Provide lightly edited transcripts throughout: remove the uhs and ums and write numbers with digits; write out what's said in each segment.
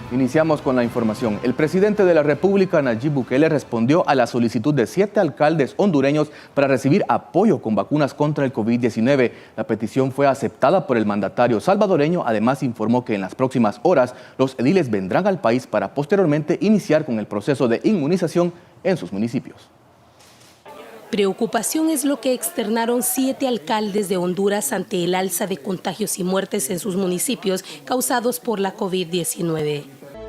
Iniciamos con la información. El presidente de la República, Nayib Bukele, respondió a la solicitud de 7 alcaldes hondureños para recibir apoyo con vacunas contra el COVID-19. La petición fue aceptada por el mandatario salvadoreño. Además, informó que en las próximas horas los ediles vendrán al país para posteriormente iniciar con el proceso de inmunización en sus municipios. Preocupación es lo que externaron 7 alcaldes de Honduras ante el alza de contagios y muertes en sus municipios causados por la COVID-19.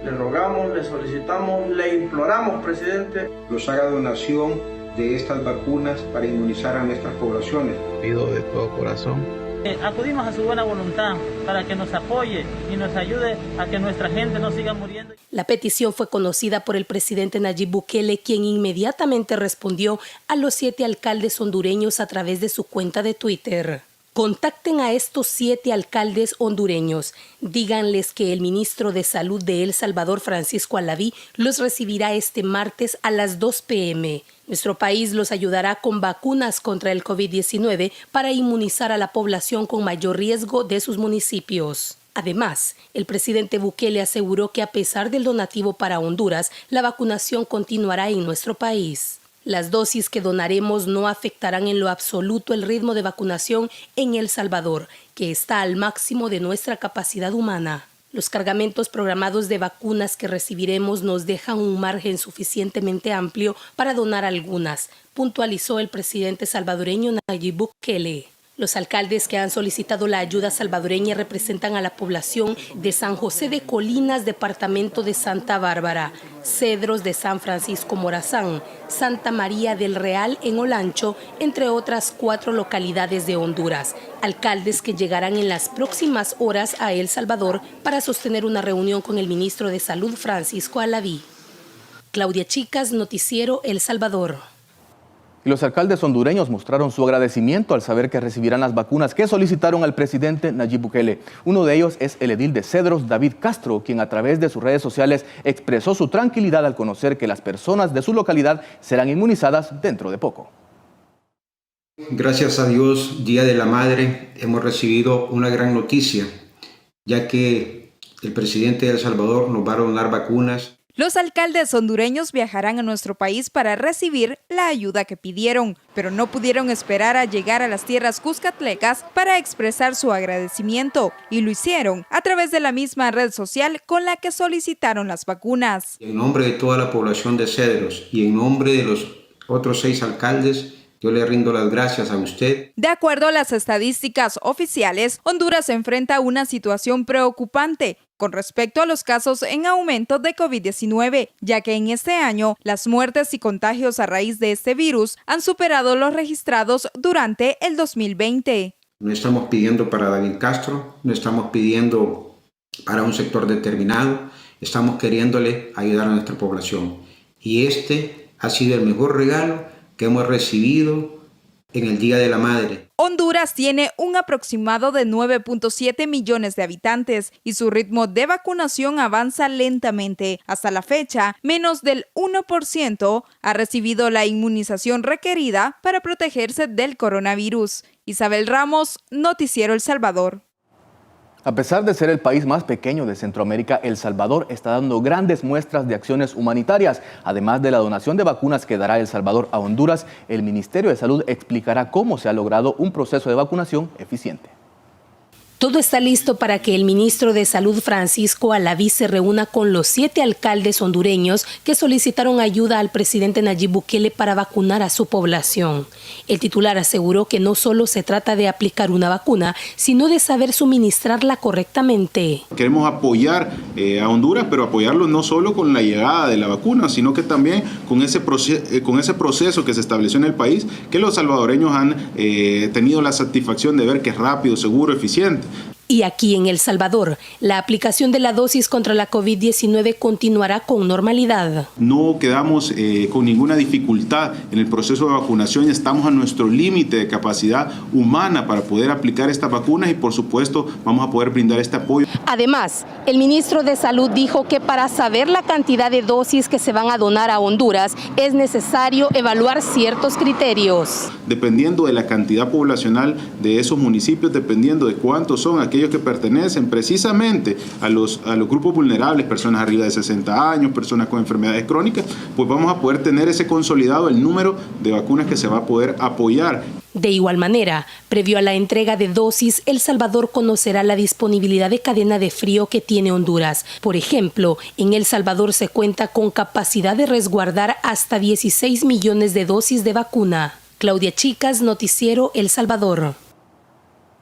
Le rogamos, le solicitamos, le imploramos, presidente, nos haga donación de estas vacunas para inmunizar a nuestras poblaciones. Pido de todo corazón. Acudimos a su buena voluntad para que nos apoye y nos ayude a que nuestra gente no siga muriendo. La petición fue conocida por el presidente Nayib Bukele, quien inmediatamente respondió a los 7 alcaldes hondureños a través de su cuenta de Twitter. Contacten a estos 7 alcaldes hondureños. Díganles que el ministro de Salud de El Salvador, Francisco Alaví, los recibirá este martes a las 2 p.m. Nuestro país los ayudará con vacunas contra el COVID-19 para inmunizar a la población con mayor riesgo de sus municipios. Además, el presidente Bukele aseguró que a pesar del donativo para Honduras, la vacunación continuará en nuestro país. Las dosis que donaremos no afectarán en lo absoluto el ritmo de vacunación en El Salvador, que está al máximo de nuestra capacidad humana. Los cargamentos programados de vacunas que recibiremos nos dejan un margen suficientemente amplio para donar algunas, puntualizó el presidente salvadoreño Nayib Bukele. Los alcaldes que han solicitado la ayuda salvadoreña representan a la población de San José de Colinas, departamento de Santa Bárbara, Cedros de San Francisco Morazán, Santa María del Real en Olancho, entre otras 4 localidades de Honduras. Alcaldes que llegarán en las próximas horas a El Salvador para sostener una reunión con el ministro de Salud, Francisco Alaví. Claudia Chicas, Noticiero El Salvador. Los alcaldes hondureños mostraron su agradecimiento al saber que recibirán las vacunas que solicitaron al presidente Nayib Bukele. Uno de ellos es el edil de Cedros, David Castro, quien a través de sus redes sociales expresó su tranquilidad al conocer que las personas de su localidad serán inmunizadas dentro de poco. Gracias a Dios, Día de la Madre, hemos recibido una gran noticia, ya que el presidente de El Salvador nos va a donar vacunas. Los alcaldes hondureños viajarán a nuestro país para recibir la ayuda que pidieron, pero no pudieron esperar a llegar a las tierras cuscatlecas para expresar su agradecimiento, y lo hicieron a través de la misma red social con la que solicitaron las vacunas. En nombre de toda la población de Cedros y en nombre de los otros 6 alcaldes, yo le rindo las gracias a usted. De acuerdo a las estadísticas oficiales, Honduras se enfrenta a una situación preocupante con respecto a los casos en aumento de COVID-19, ya que en este año las muertes y contagios a raíz de este virus han superado los registrados durante el 2020. No estamos pidiendo para David Castro, no estamos pidiendo para un sector determinado, estamos queriéndole ayudar a nuestra población. Y este ha sido el mejor regalo que hemos recibido en el Día de la Madre. Honduras tiene un aproximado de 9.7 millones de habitantes y su ritmo de vacunación avanza lentamente. Hasta la fecha, menos del 1% ha recibido la inmunización requerida para protegerse del coronavirus. Isabel Ramos, Noticiero El Salvador. A pesar de ser el país más pequeño de Centroamérica, El Salvador está dando grandes muestras de acciones humanitarias. Además de la donación de vacunas que dará El Salvador a Honduras, el Ministerio de Salud explicará cómo se ha logrado un proceso de vacunación eficiente. Todo está listo para que el ministro de Salud, Francisco Alaví, se reúna con los 7 alcaldes hondureños que solicitaron ayuda al presidente Nayib Bukele para vacunar a su población. El titular aseguró que no solo se trata de aplicar una vacuna, sino de saber suministrarla correctamente. Queremos apoyar a Honduras, pero apoyarlo no solo con la llegada de la vacuna, sino que también con ese proceso que se estableció en el país, que los salvadoreños han tenido la satisfacción de ver que es rápido, seguro, eficiente. Y aquí en El Salvador, la aplicación de la dosis contra la COVID-19 continuará con normalidad. No quedamos con ninguna dificultad en el proceso de vacunación. Estamos a nuestro límite de capacidad humana para poder aplicar estas vacunas y, por supuesto, vamos a poder brindar este apoyo. Además, el ministro de Salud dijo que para saber la cantidad de dosis que se van a donar a Honduras es necesario evaluar ciertos criterios. Dependiendo de la cantidad poblacional de esos municipios, dependiendo de cuántos son aquellos aquellos que pertenecen precisamente a los grupos vulnerables, personas arriba de 60 años, personas con enfermedades crónicas, pues vamos a poder tener ese consolidado, el número de vacunas que se va a poder apoyar. De igual manera, previo a la entrega de dosis, El Salvador conocerá la disponibilidad de cadena de frío que tiene Honduras. Por ejemplo, en El Salvador se cuenta con capacidad de resguardar hasta 16 millones de dosis de vacuna. Claudia Chicas, Noticiero El Salvador.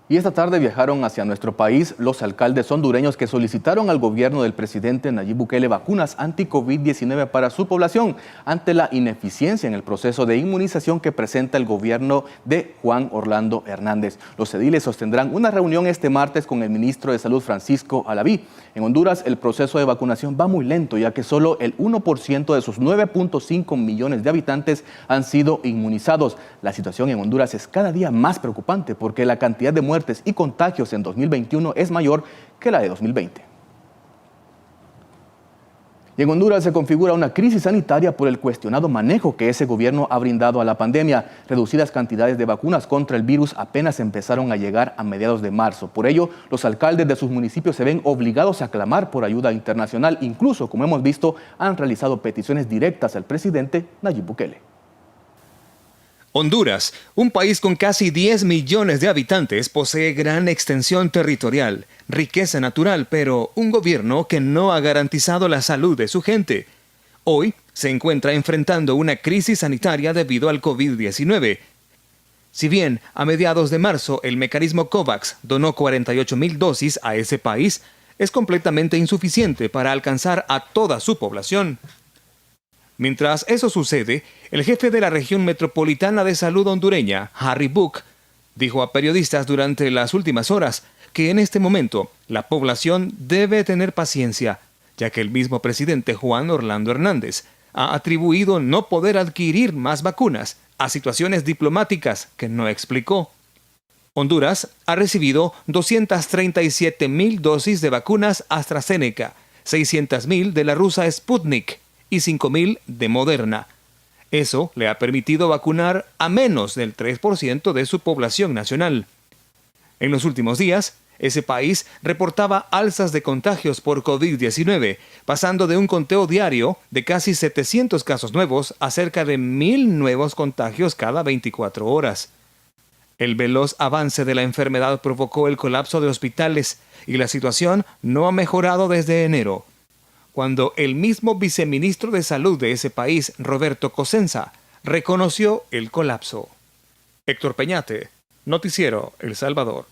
Y esta tarde viajaron hacia nuestro país los alcaldes hondureños que solicitaron al gobierno del presidente Nayib Bukele vacunas anti-COVID-19 para su población ante la ineficiencia en el proceso de inmunización que presenta el gobierno de Juan Orlando Hernández. Los ediles sostendrán una reunión este martes con el ministro de Salud Francisco Alaví. En Honduras el proceso de vacunación va muy lento, ya que solo el 1% de sus 9.5 millones de habitantes han sido inmunizados. La situación en Honduras es cada día más preocupante porque la cantidad de muertes y contagios en 2021 es mayor que la de 2020. Y en Honduras se configura una crisis sanitaria por el cuestionado manejo que ese gobierno ha brindado a la pandemia. Reducidas cantidades de vacunas contra el virus apenas empezaron a llegar a mediados de marzo. Por ello, los alcaldes de sus municipios se ven obligados a clamar por ayuda internacional. Incluso, como hemos visto, han realizado peticiones directas al presidente Nayib Bukele. Honduras, un país con casi 10 millones de habitantes, posee gran extensión territorial, riqueza natural, pero un gobierno que no ha garantizado la salud de su gente. Hoy se encuentra enfrentando una crisis sanitaria debido al COVID-19. Si bien a mediados de marzo el mecanismo COVAX donó 48,000 dosis a ese país, es completamente insuficiente para alcanzar a toda su población. Mientras eso sucede, el jefe de la región metropolitana de salud hondureña, Harry Book, dijo a periodistas durante las últimas horas que en este momento la población debe tener paciencia, ya que el mismo presidente Juan Orlando Hernández ha atribuido no poder adquirir más vacunas a situaciones diplomáticas que no explicó. Honduras ha recibido 237,000 dosis de vacunas AstraZeneca, 600,000 de la rusa Sputnik y 5,000 de Moderna. Eso le ha permitido vacunar a menos del 3% de su población nacional. En los últimos días, ese país reportaba alzas de contagios por COVID-19, pasando de un conteo diario de casi 700 casos nuevos a cerca de 1,000 nuevos contagios cada 24 horas. El veloz avance de la enfermedad provocó el colapso de hospitales y la situación no ha mejorado desde enero, cuando el mismo viceministro de Salud de ese país, Roberto Cosenza, reconoció el colapso. Héctor Peñate, Noticiero El Salvador.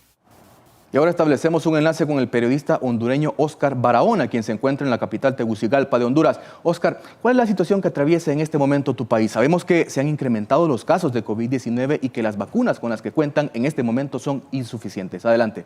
Y ahora establecemos un enlace con el periodista hondureño Óscar Barahona, quien se encuentra en la capital Tegucigalpa de Honduras. Óscar, ¿cuál es la situación que atraviesa en este momento tu país? Sabemos que se han incrementado los casos de COVID-19 y que las vacunas con las que cuentan en este momento son insuficientes. Adelante.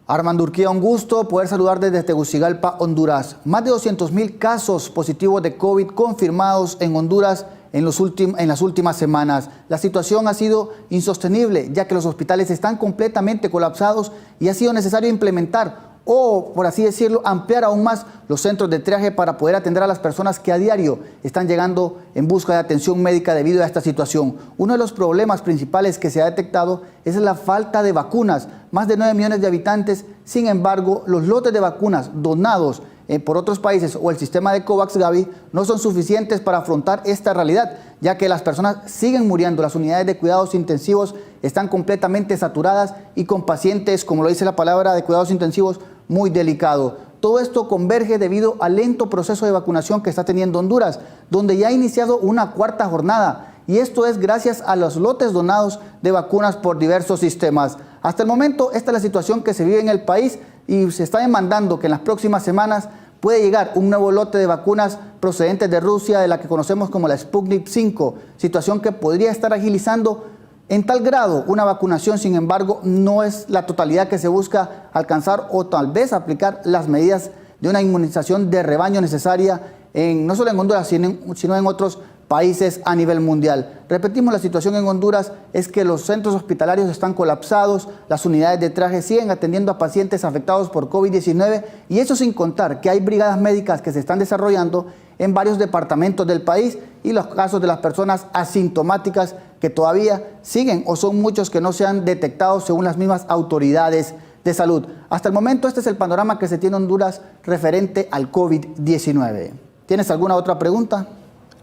Armando Urquía, un gusto poder saludar desde Tegucigalpa, Honduras. Más de 200,000 casos positivos de COVID confirmados en Honduras en las últimas semanas. La situación ha sido insostenible, ya que los hospitales están completamente colapsados y ha sido necesario implementar o, por así decirlo, ampliar aún más los centros de triaje para poder atender a las personas que a diario están llegando en busca de atención médica debido a esta situación. Uno de los problemas principales que se ha detectado es la falta de vacunas. Más de 9 millones de habitantes, sin embargo, los lotes de vacunas donados por otros países o el sistema de COVAX, Gaby, no son suficientes para afrontar esta realidad, ya que las personas siguen muriendo. Las unidades de cuidados intensivos están completamente saturadas y con pacientes, como lo dice la palabra, de cuidados intensivos muy delicado. Todo esto converge debido al lento proceso de vacunación que está teniendo Honduras, donde ya ha iniciado una cuarta jornada. Y esto es gracias a los lotes donados de vacunas por diversos sistemas. Hasta el momento, esta es la situación que se vive en el país y se está demandando que en las próximas semanas puede llegar un nuevo lote de vacunas procedentes de Rusia, de la que conocemos como la Sputnik 5, situación que podría estar agilizando en tal grado una vacunación. Sin embargo, no es la totalidad que se busca alcanzar o tal vez aplicar las medidas de una inmunización de rebaño necesaria no solo en Honduras, sino en otros países a nivel mundial. Repetimos, la situación en Honduras es que los centros hospitalarios están colapsados, las unidades de triaje siguen atendiendo a pacientes afectados por COVID-19 y eso sin contar que hay brigadas médicas que se están desarrollando en varios departamentos del país y los casos de las personas asintomáticas que todavía siguen o son muchos que no se han detectado según las mismas autoridades de salud. Hasta el momento este es el panorama que se tiene en Honduras referente al COVID-19. ¿Tienes alguna otra pregunta?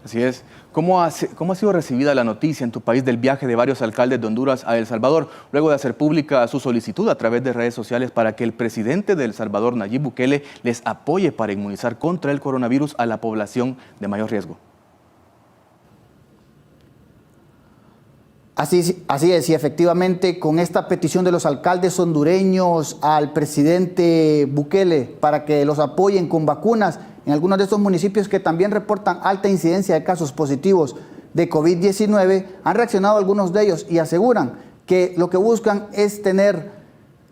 Así es. ¿Cómo ha sido recibida la noticia en tu país del viaje de varios alcaldes de Honduras a El Salvador, luego de hacer pública su solicitud a través de redes sociales para que el presidente de El Salvador, Nayib Bukele, les apoye para inmunizar contra el coronavirus a la población de mayor riesgo? Así es, y efectivamente con esta petición de los alcaldes hondureños al presidente Bukele para que los apoyen con vacunas en algunos de estos municipios que también reportan alta incidencia de casos positivos de COVID-19, han reaccionado algunos de ellos y aseguran que lo que buscan es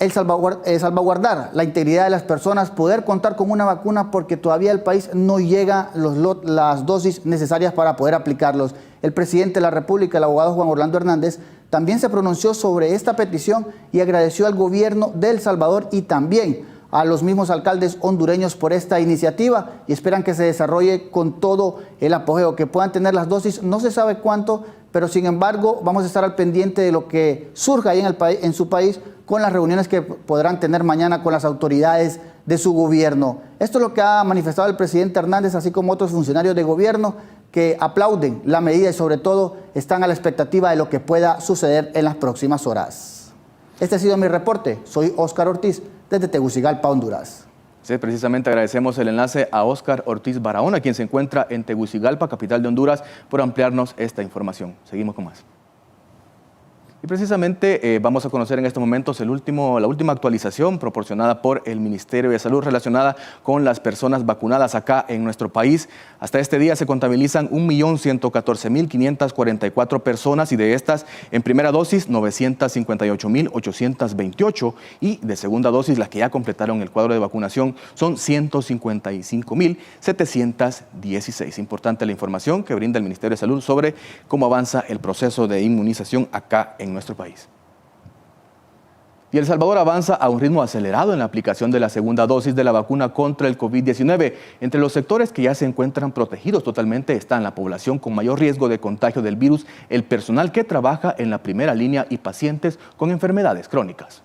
salvaguardar la integridad de las personas, poder contar con una vacuna porque todavía el país no llega las dosis necesarias para poder aplicarlos. El presidente de la República, el abogado Juan Orlando Hernández, también se pronunció sobre esta petición y agradeció al gobierno de El Salvador y también a los mismos alcaldes hondureños por esta iniciativa y esperan que se desarrolle con todo el apogeo, que puedan tener las dosis, no se sabe cuánto, pero sin embargo vamos a estar al pendiente de lo que surja ahí en su país con las reuniones que podrán tener mañana con las autoridades de su gobierno. Esto es lo que ha manifestado el presidente Hernández, así como otros funcionarios de gobierno que aplauden la medida y sobre todo están a la expectativa de lo que pueda suceder en las próximas horas. Este ha sido mi reporte. Soy Óscar Ortiz desde Tegucigalpa, Honduras. Sí, precisamente agradecemos el enlace a Óscar Ortiz Barahona, quien se encuentra en Tegucigalpa, capital de Honduras, por ampliarnos esta información. Seguimos con más. Y precisamente vamos a conocer en estos momentos la última actualización proporcionada por el Ministerio de Salud relacionada con las personas vacunadas acá en nuestro país. Hasta este día se contabilizan 1.114.544 personas y de estas en primera dosis 958.828 y de segunda dosis las que ya completaron el cuadro de vacunación son 155.716. Importante la información que brinda el Ministerio de Salud sobre cómo avanza el proceso de inmunización acá en nuestro país. Y El Salvador avanza a un ritmo acelerado en la aplicación de la segunda dosis de la vacuna contra el COVID-19. Entre los sectores que ya se encuentran protegidos totalmente están la población con mayor riesgo de contagio del virus, el personal que trabaja en la primera línea y pacientes con enfermedades crónicas.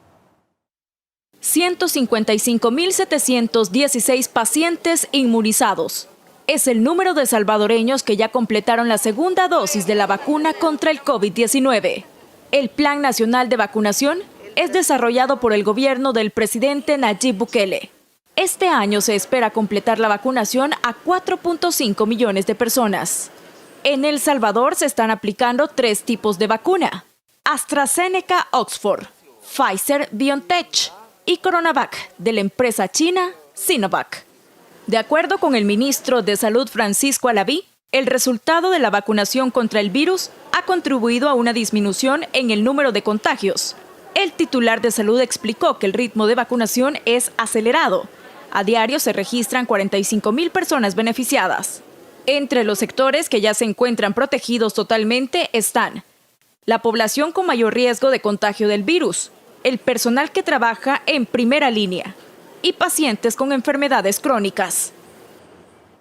155.716 pacientes inmunizados. Es el número de salvadoreños que ya completaron la segunda dosis de la vacuna contra el COVID-19. El Plan Nacional de Vacunación es desarrollado por el gobierno del presidente Nayib Bukele. Este año se espera completar la vacunación a 4.5 millones de personas. En El Salvador se están aplicando 3 tipos de vacuna: AstraZeneca Oxford, Pfizer BioNTech y CoronaVac de la empresa china Sinovac. De acuerdo con el ministro de Salud Francisco Alaví, el resultado de la vacunación contra el virus ha contribuido a una disminución en el número de contagios. El titular de salud explicó que el ritmo de vacunación es acelerado. A diario se registran 45.000 personas beneficiadas. Entre los sectores que ya se encuentran protegidos totalmente están la población con mayor riesgo de contagio del virus, el personal que trabaja en primera línea y pacientes con enfermedades crónicas.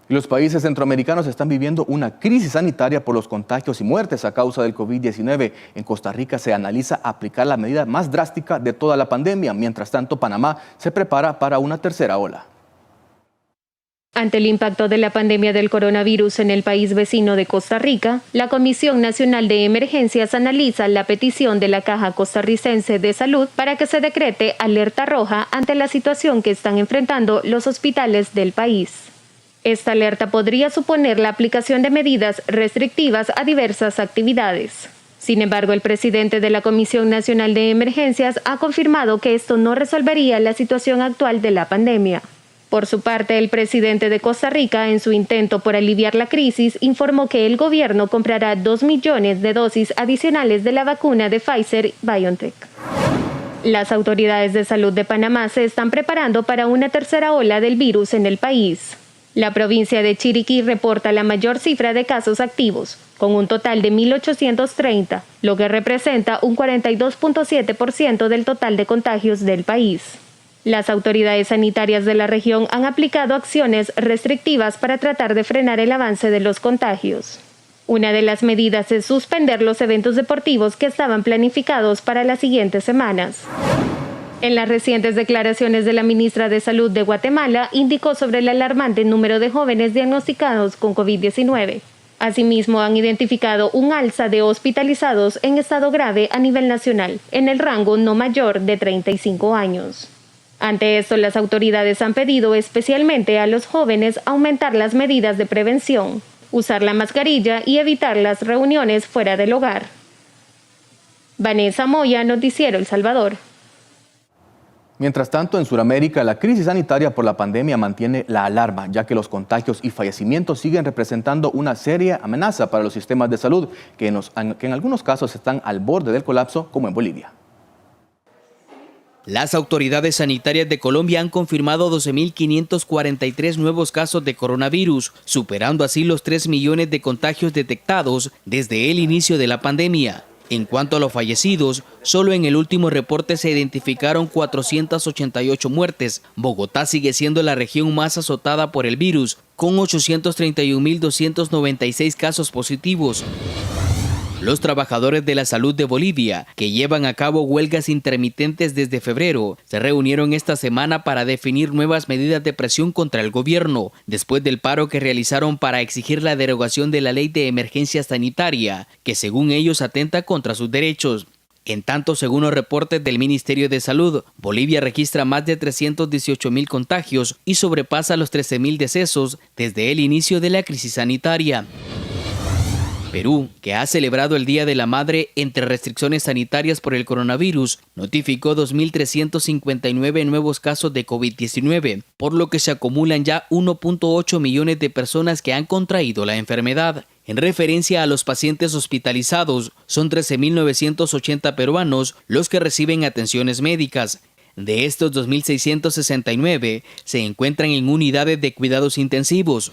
Los países centroamericanos están viviendo una crisis sanitaria por los contagios y muertes a causa del COVID-19. En Costa Rica se analiza aplicar la medida más drástica de toda la pandemia. Mientras tanto, Panamá se prepara para una tercera ola. Ante el impacto de la pandemia del coronavirus en el país vecino de Costa Rica, la Comisión Nacional de Emergencias analiza la petición de la Caja Costarricense de Salud para que se decrete alerta roja ante la situación que están enfrentando los hospitales del país. Esta alerta podría suponer la aplicación de medidas restrictivas a diversas actividades. Sin embargo, el presidente de la Comisión Nacional de Emergencias ha confirmado que esto no resolvería la situación actual de la pandemia. Por su parte, el presidente de Costa Rica, en su intento por aliviar la crisis, informó que el gobierno comprará 2 millones de dosis adicionales de la vacuna de Pfizer BioNTech. Las autoridades de salud de Panamá se están preparando para una tercera ola del virus en el país. La provincia de Chiriquí reporta la mayor cifra de casos activos, con un total de 1.830, lo que representa un 42.7% del total de contagios del país. Las autoridades sanitarias de la región han aplicado acciones restrictivas para tratar de frenar el avance de los contagios. Una de las medidas es suspender los eventos deportivos que estaban planificados para las siguientes semanas. En las recientes declaraciones de la ministra de Salud de Guatemala, indicó sobre el alarmante número de jóvenes diagnosticados con COVID-19. Asimismo, han identificado un alza de hospitalizados en estado grave a nivel nacional, en el rango no mayor de 35 años. Ante esto, las autoridades han pedido especialmente a los jóvenes aumentar las medidas de prevención, usar la mascarilla y evitar las reuniones fuera del hogar. Vanessa Moya, Noticiero El Salvador. Mientras tanto, en Sudamérica, la crisis sanitaria por la pandemia mantiene la alarma, ya que los contagios y fallecimientos siguen representando una seria amenaza para los sistemas de salud, que en algunos casos están al borde del colapso, como en Bolivia. Las autoridades sanitarias de Colombia han confirmado 12.543 nuevos casos de coronavirus, superando así los 3 millones de contagios detectados desde el inicio de la pandemia. En cuanto a los fallecidos, solo en el último reporte se identificaron 488 muertes. Bogotá sigue siendo la región más azotada por el virus, con 831.296 casos positivos. Los trabajadores de la salud de Bolivia, que llevan a cabo huelgas intermitentes desde febrero, se reunieron esta semana para definir nuevas medidas de presión contra el gobierno, después del paro que realizaron para exigir la derogación de la ley de emergencia sanitaria, que según ellos atenta contra sus derechos. En tanto, según los reportes del Ministerio de Salud, Bolivia registra más de 318.000 contagios y sobrepasa los 13.000 decesos desde el inicio de la crisis sanitaria. Perú, que ha celebrado el Día de la Madre entre restricciones sanitarias por el coronavirus, notificó 2.359 nuevos casos de COVID-19, por lo que se acumulan ya 1.8 millones de personas que han contraído la enfermedad. En referencia a los pacientes hospitalizados, son 13.980 peruanos los que reciben atenciones médicas. De estos, 2.669 se encuentran en unidades de cuidados intensivos.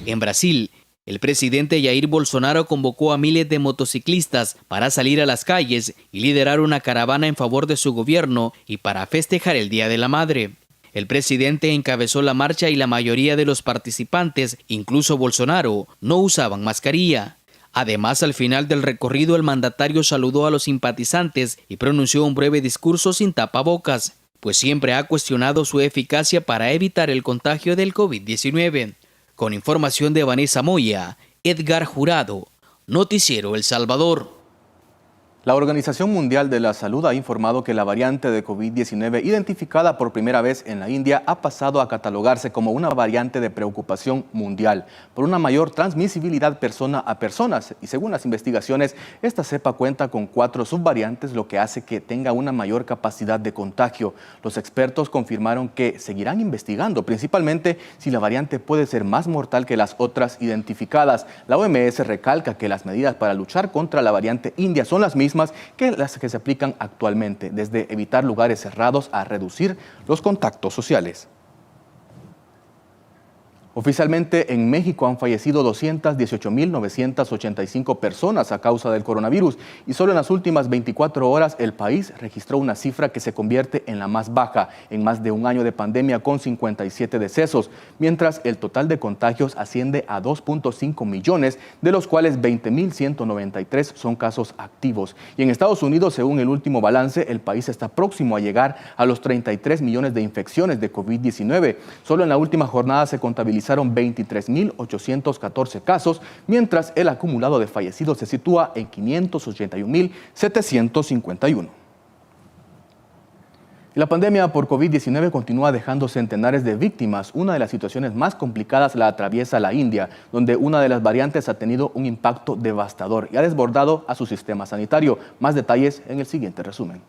En Brasil, el presidente Jair Bolsonaro convocó a miles de motociclistas para salir a las calles y liderar una caravana en favor de su gobierno y para festejar el Día de la Madre. El presidente encabezó la marcha y la mayoría de los participantes, incluso Bolsonaro, no usaban mascarilla. Además, al final del recorrido, el mandatario saludó a los simpatizantes y pronunció un breve discurso sin tapabocas, pues siempre ha cuestionado su eficacia para evitar el contagio del COVID-19. Con información de Vanessa Moya, Edgar Jurado, Noticiero El Salvador. La Organización Mundial de la Salud ha informado que la variante de COVID-19 identificada por primera vez en la India ha pasado a catalogarse como una variante de preocupación mundial por una mayor transmisibilidad persona a personas y según las investigaciones, esta cepa cuenta con 4 subvariantes, lo que hace que tenga una mayor capacidad de contagio. Los expertos confirmaron que seguirán investigando, principalmente si la variante puede ser más mortal que las otras identificadas. La OMS recalca que las medidas para luchar contra la variante india son las mismas que las que se aplican actualmente, desde evitar lugares cerrados a reducir los contactos sociales. Oficialmente en México han fallecido 218.985 personas a causa del coronavirus y solo en las últimas 24 horas el país registró una cifra que se convierte en la más baja en más de un año de pandemia con 57 decesos, mientras el total de contagios asciende a 2.5 millones, de los cuales 20.193 son casos activos. Y en Estados Unidos, según el último balance, el país está próximo a llegar a los 33 millones de infecciones de COVID-19. Solo en la última jornada se contabilizaron 23.814 casos, mientras el acumulado de fallecidos se sitúa en 581.751. La pandemia por COVID-19 continúa dejando centenares de víctimas. Una de las situaciones más complicadas la atraviesa la India, donde una de las variantes ha tenido un impacto devastador y ha desbordado a su sistema sanitario. Más detalles en el siguiente resumen.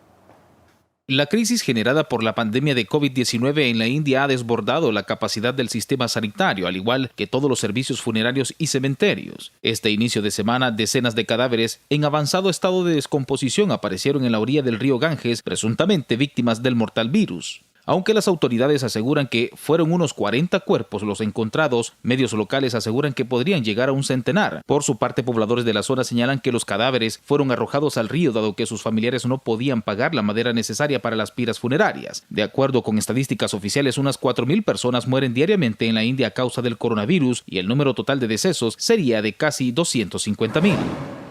La crisis generada por la pandemia de COVID-19 en la India ha desbordado la capacidad del sistema sanitario, al igual que todos los servicios funerarios y cementerios. Este inicio de semana, decenas de cadáveres en avanzado estado de descomposición aparecieron en la orilla del río Ganges, presuntamente víctimas del mortal virus. Aunque las autoridades aseguran que fueron unos 40 cuerpos los encontrados, medios locales aseguran que podrían llegar a un centenar. Por su parte, pobladores de la zona señalan que los cadáveres fueron arrojados al río dado que sus familiares no podían pagar la madera necesaria para las piras funerarias. De acuerdo con estadísticas oficiales, unas 4.000 personas mueren diariamente en la India a causa del coronavirus y el número total de decesos sería de casi 250.000.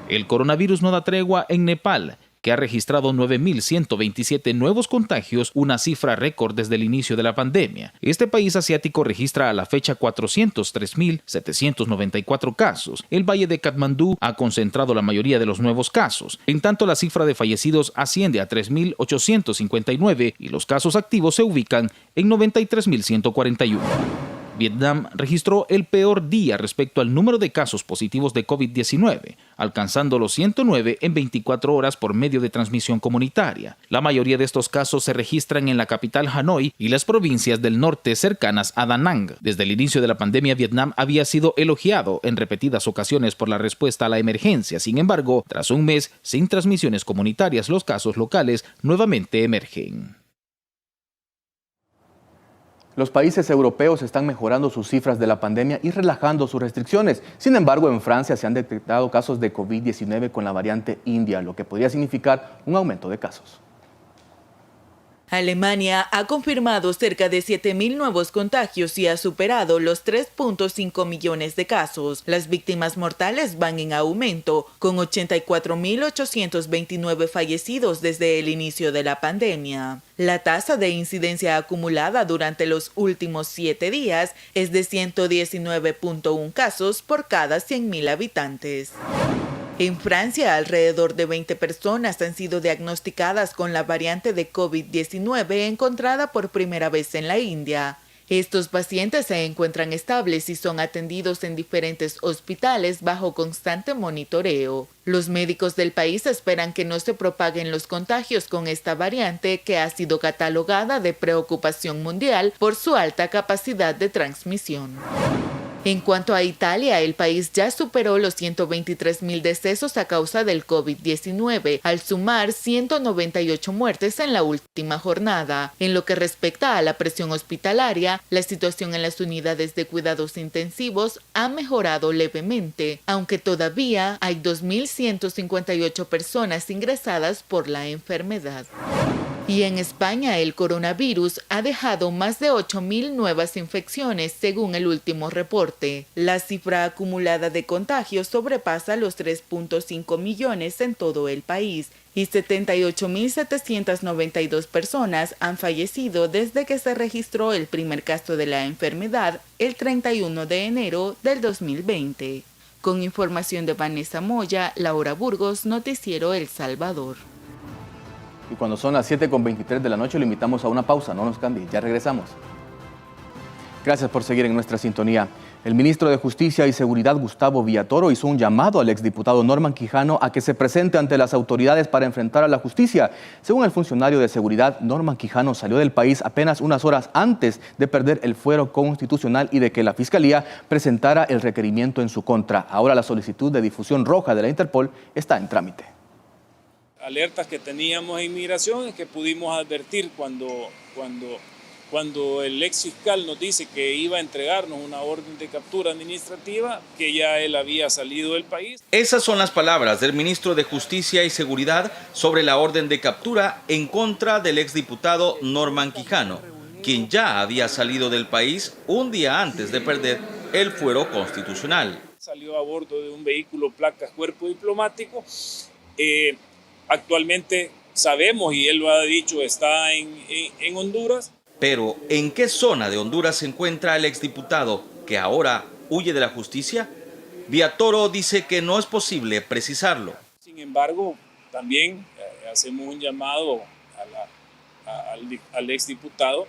El coronavirus no da tregua en Nepal, que ha registrado 9.127 nuevos contagios, una cifra récord desde el inicio de la pandemia. Este país asiático registra a la fecha 403.794 casos. El valle de Katmandú ha concentrado la mayoría de los nuevos casos. En tanto, la cifra de fallecidos asciende a 3.859 y los casos activos se ubican en 93.141. Vietnam registró el peor día respecto al número de casos positivos de COVID-19, alcanzando los 109 en 24 horas por medio de transmisión comunitaria. La mayoría de estos casos se registran en la capital Hanoi y las provincias del norte cercanas a Da Nang. Desde el inicio de la pandemia, Vietnam había sido elogiado en repetidas ocasiones por la respuesta a la emergencia. Sin embargo, tras un mes sin transmisiones comunitarias, los casos locales nuevamente emergen. Los países europeos están mejorando sus cifras de la pandemia y relajando sus restricciones. Sin embargo, en Francia se han detectado casos de COVID-19 con la variante India, lo que podría significar un aumento de casos. Alemania ha confirmado cerca de 7.000 nuevos contagios y ha superado los 3.5 millones de casos. Las víctimas mortales van en aumento, con 84.829 fallecidos desde el inicio de la pandemia. La tasa de incidencia acumulada durante los últimos 7 días es de 119.1 casos por cada 100.000 habitantes. En Francia, alrededor de 20 personas han sido diagnosticadas con la variante de COVID-19 encontrada por primera vez en la India. Estos pacientes se encuentran estables y son atendidos en diferentes hospitales bajo constante monitoreo. Los médicos del país esperan que no se propaguen los contagios con esta variante que ha sido catalogada de preocupación mundial por su alta capacidad de transmisión. En cuanto a Italia, el país ya superó los 123.000 decesos a causa del COVID-19, al sumar 198 muertes en la última jornada. En lo que respecta a la presión hospitalaria, la situación en las unidades de cuidados intensivos ha mejorado levemente, aunque todavía hay 2.158 personas ingresadas por la enfermedad. Y en España, el coronavirus ha dejado más de 8.000 nuevas infecciones según el último reporte. La cifra acumulada de contagios sobrepasa los 3.5 millones en todo el país y 78.792 personas han fallecido desde que se registró el primer caso de la enfermedad el 31 de enero del 2020. Con información de Vanessa Moya, Laura Burgos, Noticiero El Salvador. Y cuando son las 7:23 de la noche, lo invitamos a una pausa, no nos cambie, ya regresamos. Gracias por seguir en nuestra sintonía. El ministro de Justicia y Seguridad, Gustavo Villatoro, hizo un llamado al exdiputado Norman Quijano a que se presente ante las autoridades para enfrentar a la justicia. Según el funcionario de seguridad, Norman Quijano salió del país apenas unas horas antes de perder el fuero constitucional y de que la Fiscalía presentara el requerimiento en su contra. Ahora la solicitud de difusión roja de la Interpol está en trámite. Alertas que teníamos en inmigración es que pudimos advertir cuando el ex fiscal nos dice que iba a entregarnos una orden de captura administrativa, que ya él había salido del país. Esas son las palabras del ministro de Justicia y Seguridad sobre la orden de captura en contra del exdiputado Norman Quijano, quien ya había salido del país un día antes de perder el fuero constitucional. Salió a bordo de un vehículo placas cuerpo diplomático. Actualmente sabemos, y él lo ha dicho, está en Honduras. Pero, ¿en qué zona de Honduras se encuentra el exdiputado que ahora huye de la justicia? Villatoro dice que no es posible precisarlo. Sin embargo, también hacemos un llamado al exdiputado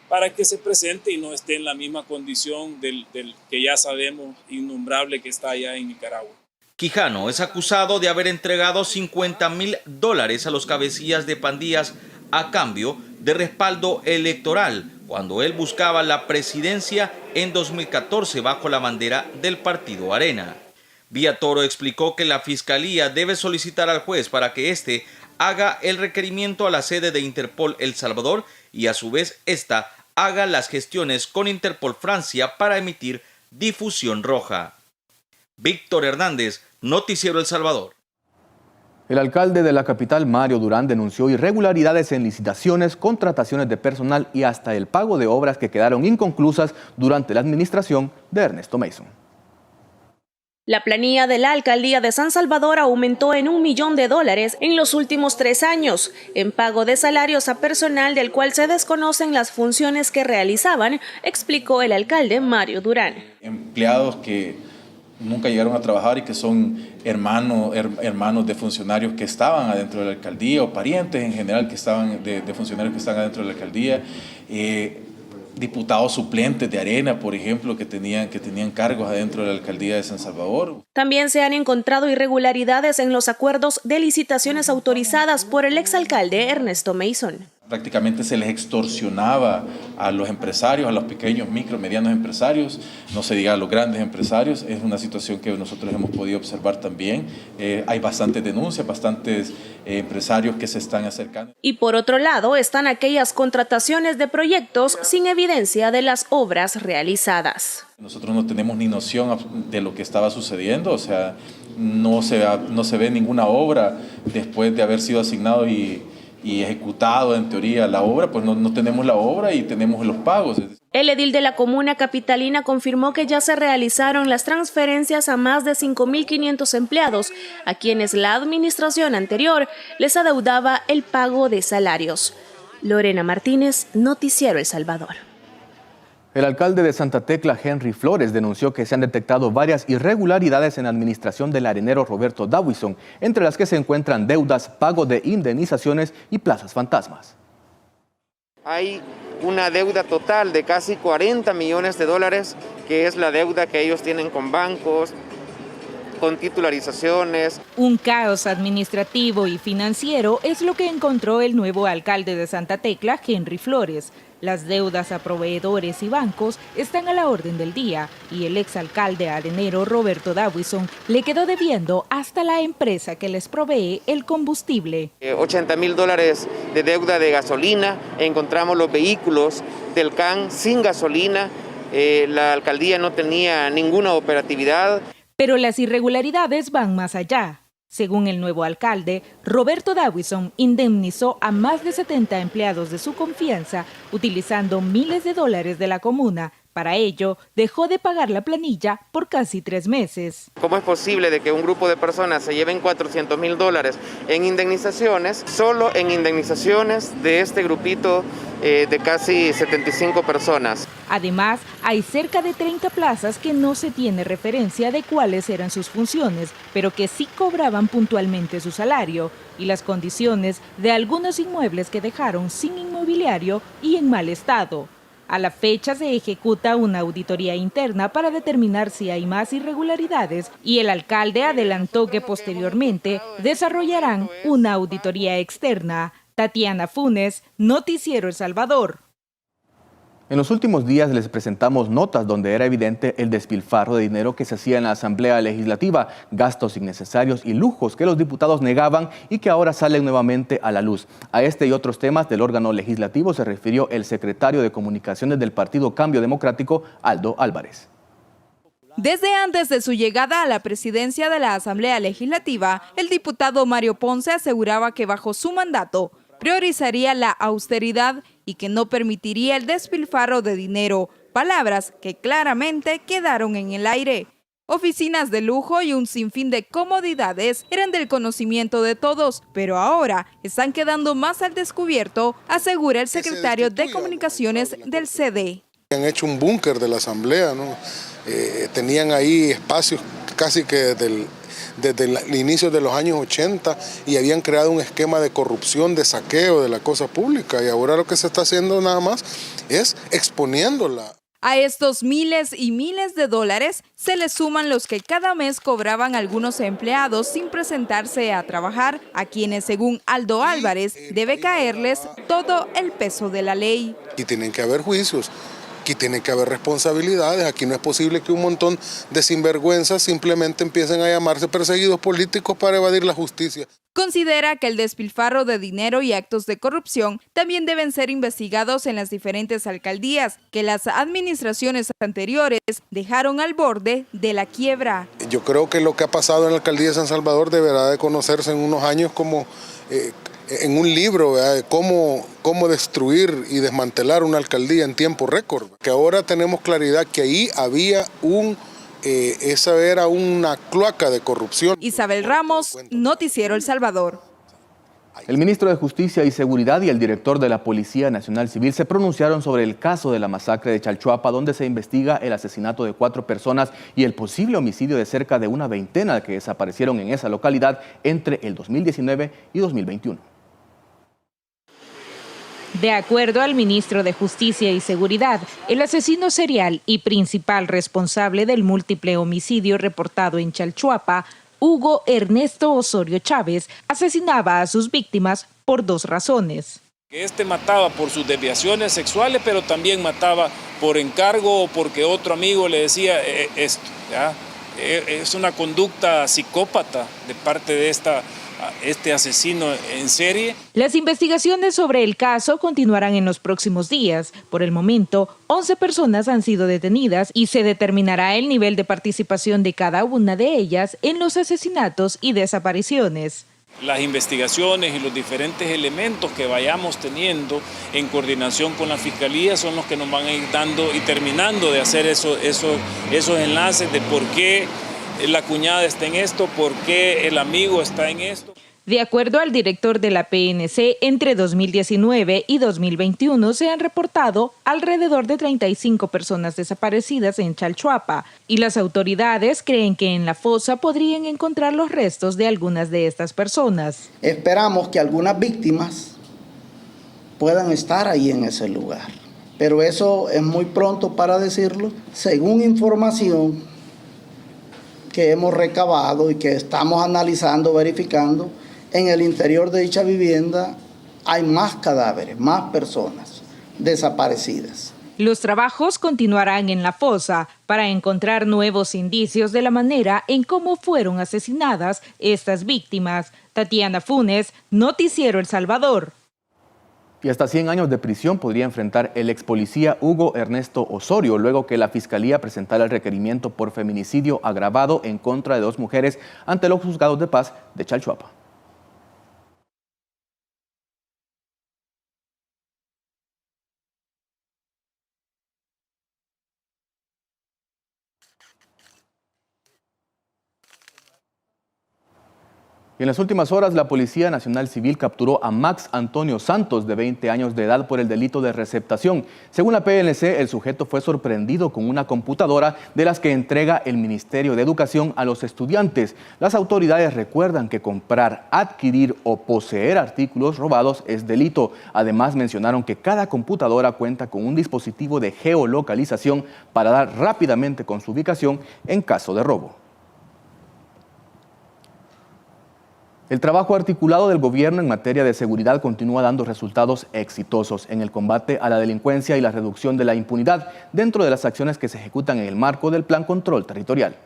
para que se presente y no esté en la misma condición del que ya sabemos innombrable que está allá en Nicaragua. Quijano es acusado de haber entregado $50.000 a los cabecillas de pandillas a cambio de respaldo electoral cuando él buscaba la presidencia en 2014 bajo la bandera del partido Arena. Villatoro explicó que la Fiscalía debe solicitar al juez para que éste haga el requerimiento a la sede de Interpol El Salvador y a su vez esta haga las gestiones con Interpol Francia para emitir difusión roja. Víctor Hernández, Noticiero El Salvador. El alcalde de la capital, Mario Durán, denunció irregularidades en licitaciones, contrataciones de personal y hasta el pago de obras que quedaron inconclusas durante la administración de Ernesto Mason. La planilla de la alcaldía de San Salvador aumentó en $1 millón en los últimos 3 años, en pago de salarios a personal del cual se desconocen las funciones que realizaban, explicó el alcalde Mario Durán. Empleados que nunca llegaron a trabajar y que son hermanos de funcionarios que estaban adentro de la alcaldía o parientes en general que estaban de funcionarios que están adentro de la alcaldía, diputados suplentes de Arena, por ejemplo, que tenían cargos adentro de la alcaldía de San Salvador. También se han encontrado irregularidades en los acuerdos de licitaciones autorizadas por el exalcalde Ernesto Mason. Prácticamente se les extorsionaba a los empresarios, a los pequeños, micro, medianos empresarios, no se diga a los grandes empresarios. Es una situación que nosotros hemos podido observar también. Hay bastantes denuncias, bastantes empresarios que se están acercando. Y por otro lado están aquellas contrataciones de proyectos sin evidencia de las obras realizadas. Nosotros no tenemos ni noción de lo que estaba sucediendo, o sea, no se ve ninguna obra después de haber sido asignado y ejecutado en teoría la obra, pues no tenemos la obra y tenemos los pagos. El edil de la comuna capitalina confirmó que ya se realizaron las transferencias a más de 5.500 empleados, a quienes la administración anterior les adeudaba el pago de salarios. Lorena Martínez, Noticiero El Salvador. El alcalde de Santa Tecla, Henry Flores, denunció que se han detectado varias irregularidades en la administración del arenero Roberto Dawison, entre las que se encuentran deudas, pago de indemnizaciones y plazas fantasmas. Hay una deuda total de casi $40 millones, que es la deuda que ellos tienen con bancos, con titularizaciones. Un caos administrativo y financiero es lo que encontró el nuevo alcalde de Santa Tecla, Henry Flores. Las deudas a proveedores y bancos están a la orden del día y el exalcalde arenero Roberto Dawison le quedó debiendo hasta la empresa que les provee el combustible. $80,000 de deuda de gasolina, encontramos los vehículos del CAN sin gasolina, la alcaldía no tenía ninguna operatividad. Pero las irregularidades van más allá. Según el nuevo alcalde, Roberto Dawison indemnizó a más de 70 empleados de su confianza utilizando miles de dólares de la comuna. Para ello, dejó de pagar la planilla por casi 3 meses. ¿Cómo es posible de que un grupo de personas se lleven $400,000 en indemnizaciones, solo en indemnizaciones de este grupito de casi 75 personas? Además, hay cerca de 30 plazas que no se tiene referencia de cuáles eran sus funciones, pero que sí cobraban puntualmente su salario, y las condiciones de algunos inmuebles que dejaron sin inmobiliario y en mal estado. A la fecha se ejecuta una auditoría interna para determinar si hay más irregularidades y el alcalde adelantó que posteriormente desarrollarán una auditoría externa. Tatiana Funes, Noticiero El Salvador. En los últimos días les presentamos notas donde era evidente el despilfarro de dinero que se hacía en la Asamblea Legislativa, gastos innecesarios y lujos que los diputados negaban y que ahora salen nuevamente a la luz. A este y otros temas del órgano legislativo se refirió el secretario de Comunicaciones del Partido Cambio Democrático, Aldo Álvarez. Desde antes de su llegada a la presidencia de la Asamblea Legislativa, el diputado Mario Ponce aseguraba que bajo su mandato priorizaría la austeridad y que no permitiría el despilfarro de dinero, palabras que claramente quedaron en el aire. Oficinas de lujo y un sinfín de comodidades eran del conocimiento de todos, pero ahora están quedando más al descubierto, asegura el secretario de Comunicaciones del CD. Han hecho un búnker de la Asamblea, ¿no? Tenían ahí espacios casi que desde el inicio de los años 80 y habían creado un esquema de corrupción, de saqueo de la cosa pública, y ahora lo que se está haciendo nada más es exponiéndola. A estos miles y miles de dólares se les suman los que cada mes cobraban algunos empleados sin presentarse a trabajar, a quienes, según Aldo Álvarez, debe caerles todo el peso de la ley. Y tienen que haber juicios. Aquí tiene que haber responsabilidades, aquí no es posible que un montón de sinvergüenzas simplemente empiecen a llamarse perseguidos políticos para evadir la justicia. Considera que el despilfarro de dinero y actos de corrupción también deben ser investigados en las diferentes alcaldías que las administraciones anteriores dejaron al borde de la quiebra. Yo creo que lo que ha pasado en la alcaldía de San Salvador deberá de conocerse en unos años como en un libro, ¿verdad?, de cómo destruir y desmantelar una alcaldía en tiempo récord. Que ahora tenemos claridad que ahí había esa era una cloaca de corrupción. Isabel Ramos, Noticiero El Salvador. El ministro de Justicia y Seguridad y el director de la Policía Nacional Civil se pronunciaron sobre el caso de la masacre de Chalchuapa, donde se investiga el asesinato de 4 personas y el posible homicidio de cerca de una veintena que desaparecieron en esa localidad entre el 2019 y 2021. De acuerdo al ministro de Justicia y Seguridad, el asesino serial y principal responsable del múltiple homicidio reportado en Chalchuapa, Hugo Ernesto Osorio Chávez, asesinaba a sus víctimas por 2 razones. Este mataba por sus desviaciones sexuales, pero también mataba por encargo o porque otro amigo le decía esto, ¿ya? Es una conducta psicópata de parte de este asesino en serie. Las investigaciones sobre el caso continuarán en los próximos días. Por el momento, 11 personas han sido detenidas y se determinará el nivel de participación de cada una de ellas en los asesinatos y desapariciones. Las investigaciones y los diferentes elementos que vayamos teniendo en coordinación con la Fiscalía son los que nos van a ir dando y terminando de hacer esos enlaces de por qué la cuñada está en esto, por qué el amigo está en esto. De acuerdo al director de la PNC, entre 2019 y 2021 se han reportado alrededor de 35 personas desaparecidas en Chalchuapa y las autoridades creen que en la fosa podrían encontrar los restos de algunas de estas personas. Esperamos que algunas víctimas puedan estar ahí en ese lugar, pero eso es muy pronto para decirlo. Según información que hemos recabado y que estamos analizando, verificando, en el interior de dicha vivienda hay más cadáveres, más personas desaparecidas. Los trabajos continuarán en la fosa para encontrar nuevos indicios de la manera en cómo fueron asesinadas estas víctimas. Tatiana Funes, Noticiero El Salvador. Y hasta 100 años de prisión podría enfrentar el ex policía Hugo Ernesto Osorio, luego que la Fiscalía presentara el requerimiento por feminicidio agravado en contra de 2 mujeres ante los juzgados de paz de Chalchuapa. Y en las últimas horas, la Policía Nacional Civil capturó a Max Antonio Santos, de 20 años de edad, por el delito de receptación. Según la PNC, el sujeto fue sorprendido con una computadora de las que entrega el Ministerio de Educación a los estudiantes. Las autoridades recuerdan que comprar, adquirir o poseer artículos robados es delito. Además, mencionaron que cada computadora cuenta con un dispositivo de geolocalización para dar rápidamente con su ubicación en caso de robo. El trabajo articulado del gobierno en materia de seguridad continúa dando resultados exitosos en el combate a la delincuencia y la reducción de la impunidad dentro de las acciones que se ejecutan en el marco del Plan Control Territorial.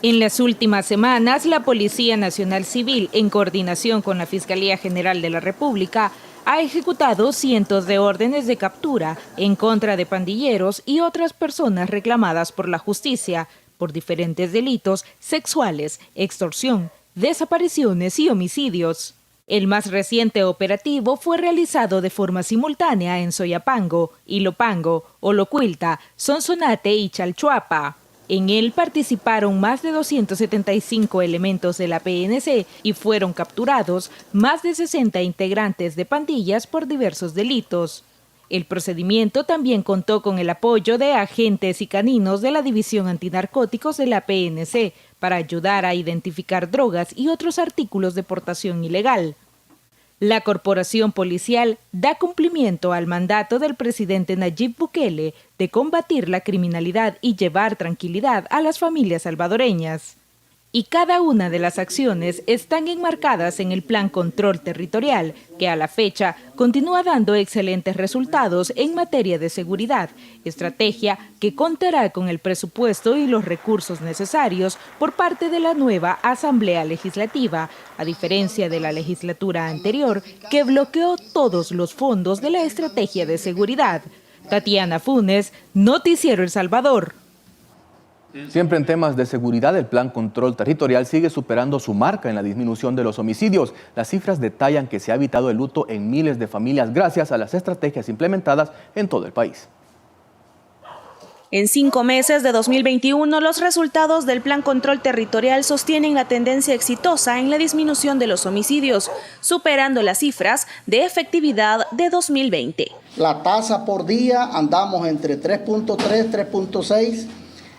En las últimas semanas, la Policía Nacional Civil, en coordinación con la Fiscalía General de la República, ha ejecutado cientos de órdenes de captura en contra de pandilleros y otras personas reclamadas por la justicia por diferentes delitos sexuales, extorsión, desapariciones y homicidios. El más reciente operativo fue realizado de forma simultánea en Soyapango, Ilopango, Olocuilta, Sonsonate y Chalchuapa. En él participaron más de 275 elementos de la PNC y fueron capturados más de 60 integrantes de pandillas por diversos delitos. El procedimiento también contó con el apoyo de agentes y caninos de la División Antinarcóticos de la PNC para ayudar a identificar drogas y otros artículos de portación ilegal. La corporación policial da cumplimiento al mandato del presidente Nayib Bukele de combatir la criminalidad y llevar tranquilidad a las familias salvadoreñas. y cada una de las acciones están enmarcadas en el Plan Control Territorial, que a la fecha continúa dando excelentes resultados en materia de seguridad, estrategia que contará con el presupuesto y los recursos necesarios por parte de la nueva Asamblea Legislativa, a diferencia de la legislatura anterior, que bloqueó todos los fondos de la estrategia de seguridad. Tatiana Funes, Noticiero El Salvador. Siempre en temas de seguridad, el Plan Control Territorial sigue superando su marca en la disminución de los homicidios. Las cifras detallan que se ha evitado el luto en miles de familias gracias a las estrategias implementadas en todo el país. En 5 meses de 2021, los resultados del Plan Control Territorial sostienen la tendencia exitosa en la disminución de los homicidios, superando las cifras de efectividad de 2020. La tasa por día andamos entre 3.3, 3.6.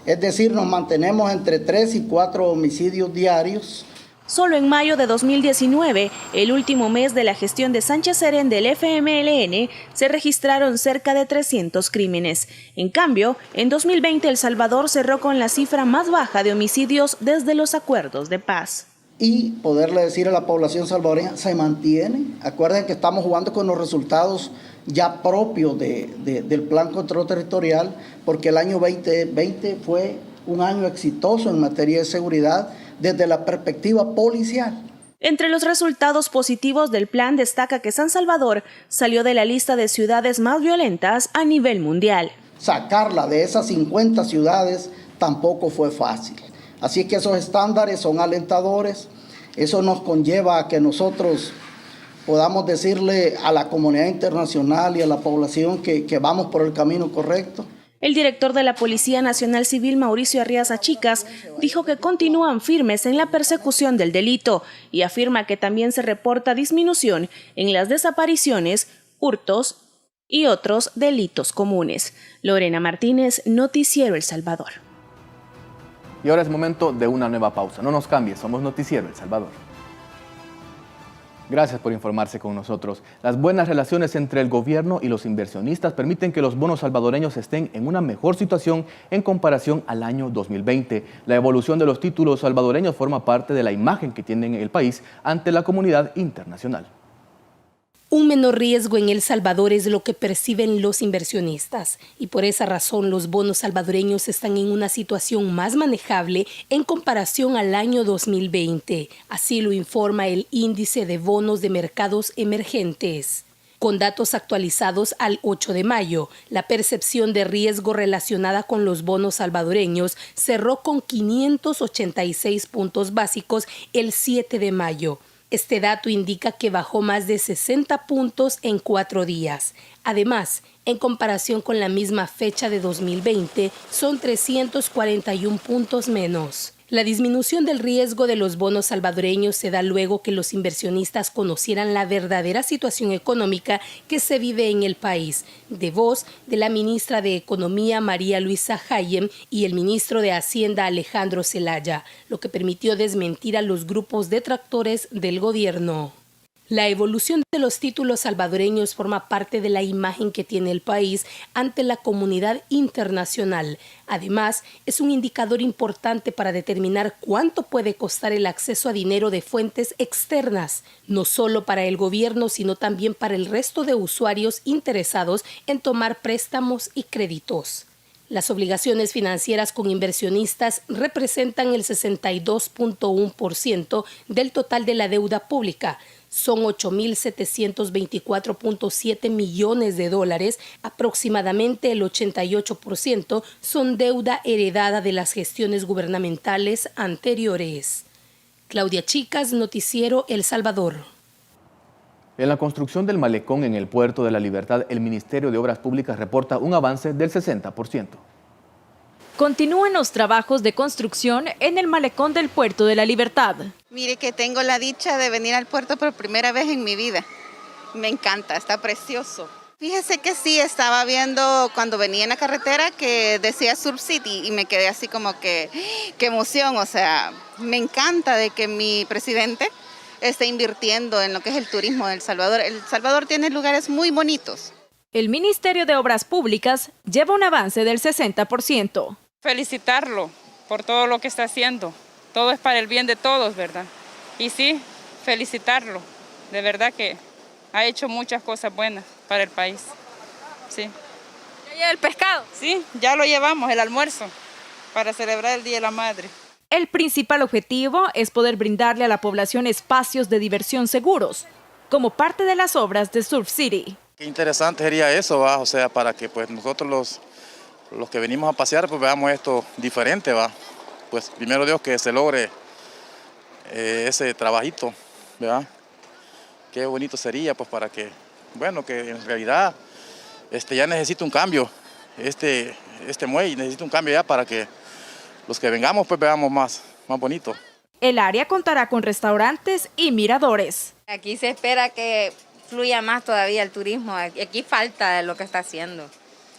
Es decir, nos mantenemos entre 3 y 4 homicidios diarios. Solo en mayo de 2019, el último mes de la gestión de Sánchez Serén del FMLN, se registraron cerca de 300 crímenes. En cambio, en 2020 El Salvador cerró con la cifra más baja de homicidios desde los acuerdos de paz. Y poderle decir a la población salvadoreña, se mantiene. Acuerden que estamos jugando con los resultados ya propios del Plan Control Territorial, porque el año 2020 fue un año exitoso en materia de seguridad desde la perspectiva policial. Entre los resultados positivos del plan destaca que San Salvador salió de la lista de ciudades más violentas a nivel mundial. Sacarla de esas 50 ciudades tampoco fue fácil. Así que esos estándares son alentadores. Eso nos conlleva a que nosotros podamos decirle a la comunidad internacional y a la población que vamos por el camino correcto. El director de la Policía Nacional Civil, Mauricio Arriaza Chicas, dijo que continúan firmes en la persecución del delito y afirma que también se reporta disminución en las desapariciones, hurtos y otros delitos comunes. Lorena Martínez, Noticiero El Salvador. Y ahora es momento de una nueva pausa. No nos cambies, somos Noticiero El Salvador. Gracias por informarse con nosotros. Las buenas relaciones entre el gobierno y los inversionistas permiten que los bonos salvadoreños estén en una mejor situación en comparación al año 2020. La evolución de los títulos salvadoreños forma parte de la imagen que tiene el país ante la comunidad internacional. Un menor riesgo en El Salvador es lo que perciben los inversionistas y por esa razón los bonos salvadoreños están en una situación más manejable en comparación al año 2020. Así lo informa el Índice de Bonos de Mercados Emergentes. Con datos actualizados al 8 de mayo, la percepción de riesgo relacionada con los bonos salvadoreños cerró con 586 puntos básicos el 7 de mayo. Este dato indica que bajó más de 60 puntos en 4 días. Además, en comparación con la misma fecha de 2020, son 341 puntos menos. La disminución del riesgo de los bonos salvadoreños se da luego que los inversionistas conocieran la verdadera situación económica que se vive en el país, de voz de la ministra de Economía María Luisa Hayem y el ministro de Hacienda Alejandro Zelaya, lo que permitió desmentir a los grupos detractores del gobierno. La evolución de los títulos salvadoreños forma parte de la imagen que tiene el país ante la comunidad internacional. Además, es un indicador importante para determinar cuánto puede costar el acceso a dinero de fuentes externas, no solo para el gobierno, sino también para el resto de usuarios interesados en tomar préstamos y créditos. Las obligaciones financieras con inversionistas representan el 62.1% del total de la deuda pública. Son 8.724.7 millones de dólares, aproximadamente el 88% son deuda heredada de las gestiones gubernamentales anteriores. Claudia Chicas, Noticiero El Salvador. En la construcción del malecón en el Puerto de la Libertad, el Ministerio de Obras Públicas reporta un avance del 60%. Continúan los trabajos de construcción en el malecón del Puerto de la Libertad. Mire que tengo la dicha de venir al puerto por primera vez en mi vida. Me encanta, está precioso. Fíjese que sí, estaba viendo cuando venía en la carretera que decía Surf City y me quedé así como que, qué emoción, o sea, me encanta de que mi presidente esté invirtiendo en lo que es el turismo de El Salvador. El Salvador tiene lugares muy bonitos. El Ministerio de Obras Públicas lleva un avance del 60%. Felicitarlo por todo lo que está haciendo. todo es para el bien de todos, ¿verdad? Y sí, felicitarlo, de verdad que ha hecho muchas cosas buenas para el país, sí. ¿Ya lleva el pescado? Sí, ya lo llevamos, el almuerzo, para celebrar el Día de la Madre. El principal objetivo es poder brindarle a la población espacios de diversión seguros, como parte de las obras de Surf City. Qué interesante sería eso, ¿va? O sea, para que pues nosotros los que venimos a pasear pues veamos esto diferente, ¿va? Pues primero Dios que se logre ese trabajito, ¿verdad? Qué bonito sería pues para que, bueno, que en realidad ya necesita un cambio, este muelle necesita un cambio ya para que los que vengamos pues veamos más bonito. El área contará con restaurantes y miradores. Aquí se espera que fluya más todavía el turismo, aquí falta lo que está haciendo,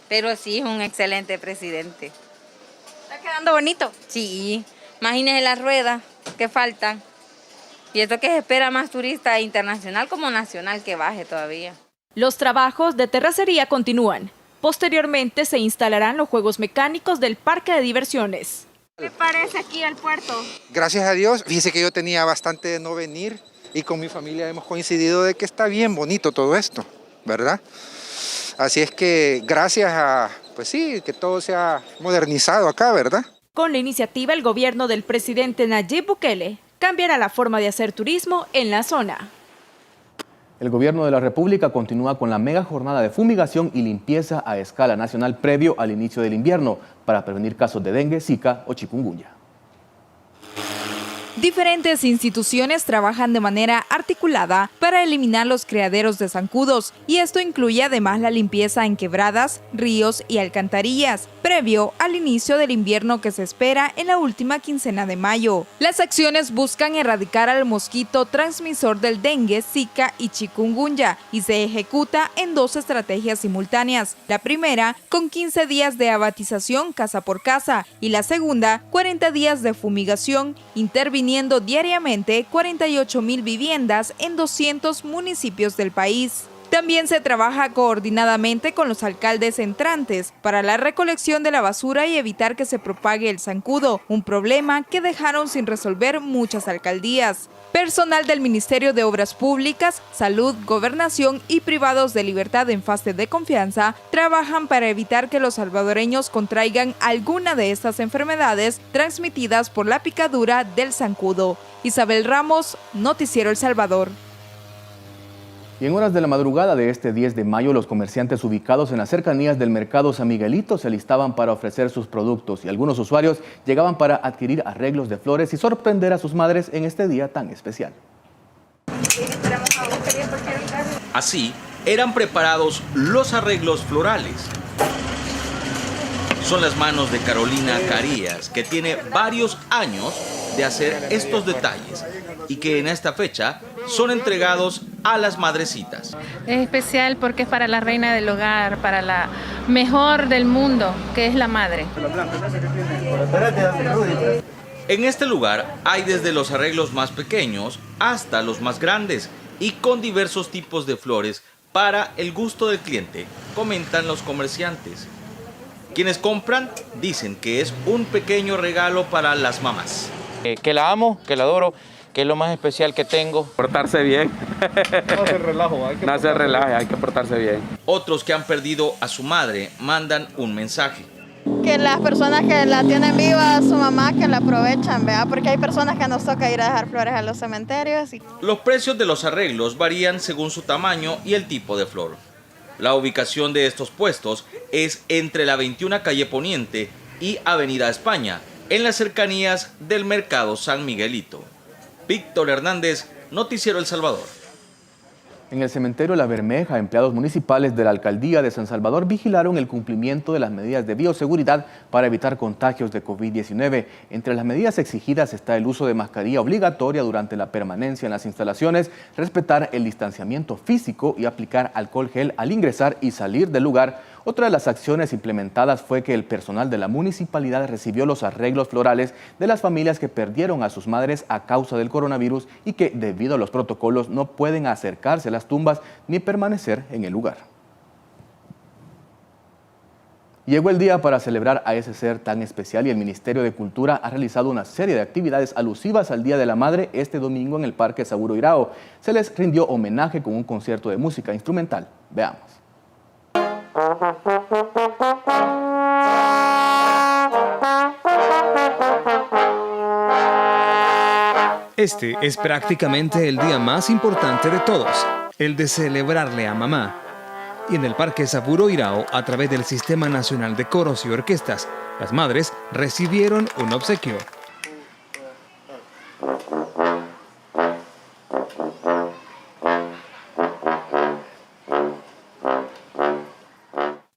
pero sí es un excelente presidente. ¿Está quedando bonito? Sí, imagínense las ruedas que faltan, y esto que se espera más turista internacional como nacional que baje todavía. Los trabajos de terracería continúan. Posteriormente se instalarán los juegos mecánicos del parque de diversiones. ¿Qué le parece aquí al puerto? Gracias a Dios, fíjese que yo tenía bastante de no venir y con mi familia hemos coincidido de que está bien bonito todo esto, ¿verdad? Así es que gracias a, pues sí, que todo se ha modernizado acá, ¿verdad? Con la iniciativa, el gobierno del presidente Nayib Bukele cambiará la forma de hacer turismo en la zona. El gobierno de la República continúa con la mega jornada de fumigación y limpieza a escala nacional previo al inicio del invierno para prevenir casos de dengue, zika o chikungunya. Diferentes instituciones trabajan de manera articulada para eliminar los criaderos de zancudos, y esto incluye además la limpieza en quebradas, ríos y alcantarillas, previo al inicio del invierno que se espera en la última quincena de mayo. Las acciones buscan erradicar al mosquito transmisor del dengue, zika y chikungunya, y se ejecuta en 2 estrategias simultáneas. La primera, con 15 días de abatización casa por casa, y la segunda, 40 días de fumigación, interviniendo diariamente 48,000 viviendas en 200 municipios del país. También se trabaja coordinadamente con los alcaldes entrantes para la recolección de la basura y evitar que se propague el zancudo, un problema que dejaron sin resolver muchas alcaldías. Personal del Ministerio de Obras Públicas, Salud, Gobernación y privados de libertad en fase de confianza trabajan para evitar que los salvadoreños contraigan alguna de estas enfermedades transmitidas por la picadura del zancudo. Isabel Ramos, Noticiero El Salvador. Y en horas de la madrugada de este 10 de mayo, los comerciantes ubicados en las cercanías del mercado San Miguelito se alistaban para ofrecer sus productos, y algunos usuarios llegaban para adquirir arreglos de flores y sorprender a sus madres en este día tan especial. Así eran preparados los arreglos florales. Son las manos de Carolina Carías, que tiene varios años de hacer estos detalles y que en esta fecha son entregados a las madrecitas. Es especial porque es para la reina del hogar, para la mejor del mundo, que es la madre. En este lugar hay desde los arreglos más pequeños hasta los más grandes y con diversos tipos de flores para el gusto del cliente, comentan los comerciantes. Quienes compran dicen que es un pequeño regalo para las mamás. Que la amo, que la adoro, que es lo más especial que tengo. Portarse bien. No hacer relajo, hay que portarse bien. Otros que han perdido a su madre mandan un mensaje. Que las personas que la tienen viva a su mamá, que la aprovechan, ¿verdad? Porque hay personas que nos toca ir a dejar flores a los cementerios. Los precios de los arreglos varían según su tamaño y el tipo de flor. La ubicación de estos puestos es entre la 21 Calle Poniente y Avenida España, en las cercanías del Mercado San Miguelito. Víctor Hernández, Noticiero El Salvador. En el cementerio La Bermeja, empleados municipales de la Alcaldía de San Salvador vigilaron el cumplimiento de las medidas de bioseguridad para evitar contagios de COVID-19. Entre las medidas exigidas está el uso de mascarilla obligatoria durante la permanencia en las instalaciones, respetar el distanciamiento físico y aplicar alcohol gel al ingresar y salir del lugar. Otra de las acciones implementadas fue que el personal de la municipalidad recibió los arreglos florales de las familias que perdieron a sus madres a causa del coronavirus y que, debido a los protocolos, no pueden acercarse a las tumbas ni permanecer en el lugar. Llegó el día para celebrar a ese ser tan especial y el Ministerio de Cultura ha realizado una serie de actividades alusivas al Día de la Madre este domingo en el Parque Saburo Irao. Se les rindió homenaje con un concierto de música instrumental. Veamos. Este es prácticamente el día más importante de todos, el de celebrarle a mamá. Y en el Parque Saburo Irao, a través del Sistema Nacional de Coros y Orquestas, las madres recibieron un obsequio.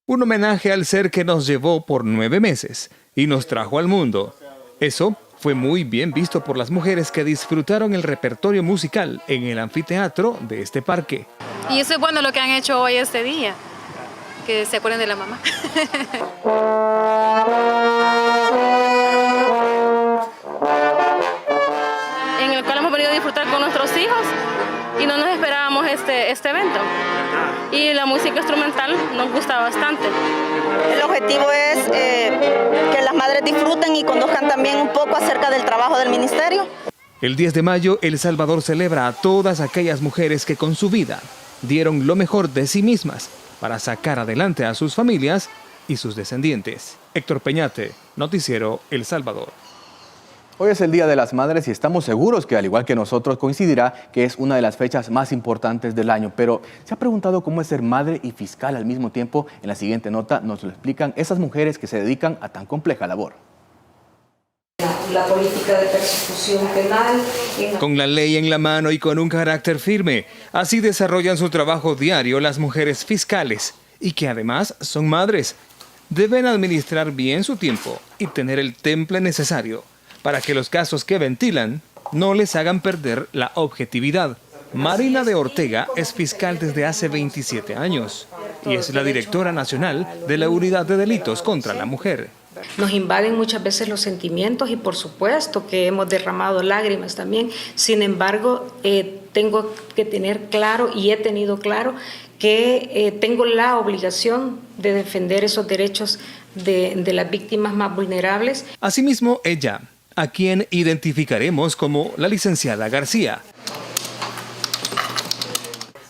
Un homenaje al ser que nos llevó por 9 meses y nos trajo al mundo. Eso fue muy bien visto por las mujeres que disfrutaron el repertorio musical en el anfiteatro de este parque. Y eso es bueno lo que han hecho hoy este día, que se acuerden de la mamá. En el cual hemos venido a disfrutar con nuestros hijos y no nos esperábamos este evento. Y la música instrumental nos gusta bastante. El objetivo es que las madres disfruten y conozcan también un poco acerca del trabajo del ministerio. El 10 de mayo, El Salvador celebra a todas aquellas mujeres que con su vida dieron lo mejor de sí mismas para sacar adelante a sus familias y sus descendientes. Héctor Peñate, Noticiero El Salvador. Hoy es el Día de las Madres y estamos seguros que, al igual que nosotros, coincidirá que es una de las fechas más importantes del año. Pero, ¿se ha preguntado cómo es ser madre y fiscal al mismo tiempo? En la siguiente nota nos lo explican esas mujeres que se dedican a tan compleja labor. La política de persecución penal. Con la ley en la mano y con un carácter firme, así desarrollan su trabajo diario las mujeres fiscales y que además son madres. Deben administrar bien su tiempo y tener el temple necesario para que los casos que ventilan no les hagan perder la objetividad. Marina de Ortega es fiscal desde hace 27 años y es la directora nacional de la Unidad de Delitos contra la Mujer. Nos invaden muchas veces los sentimientos y por supuesto que hemos derramado lágrimas también. Sin embargo, tengo que tener claro y he tenido claro que tengo la obligación de defender esos derechos de las víctimas más vulnerables. Asimismo, ella, a quien identificaremos como la licenciada García.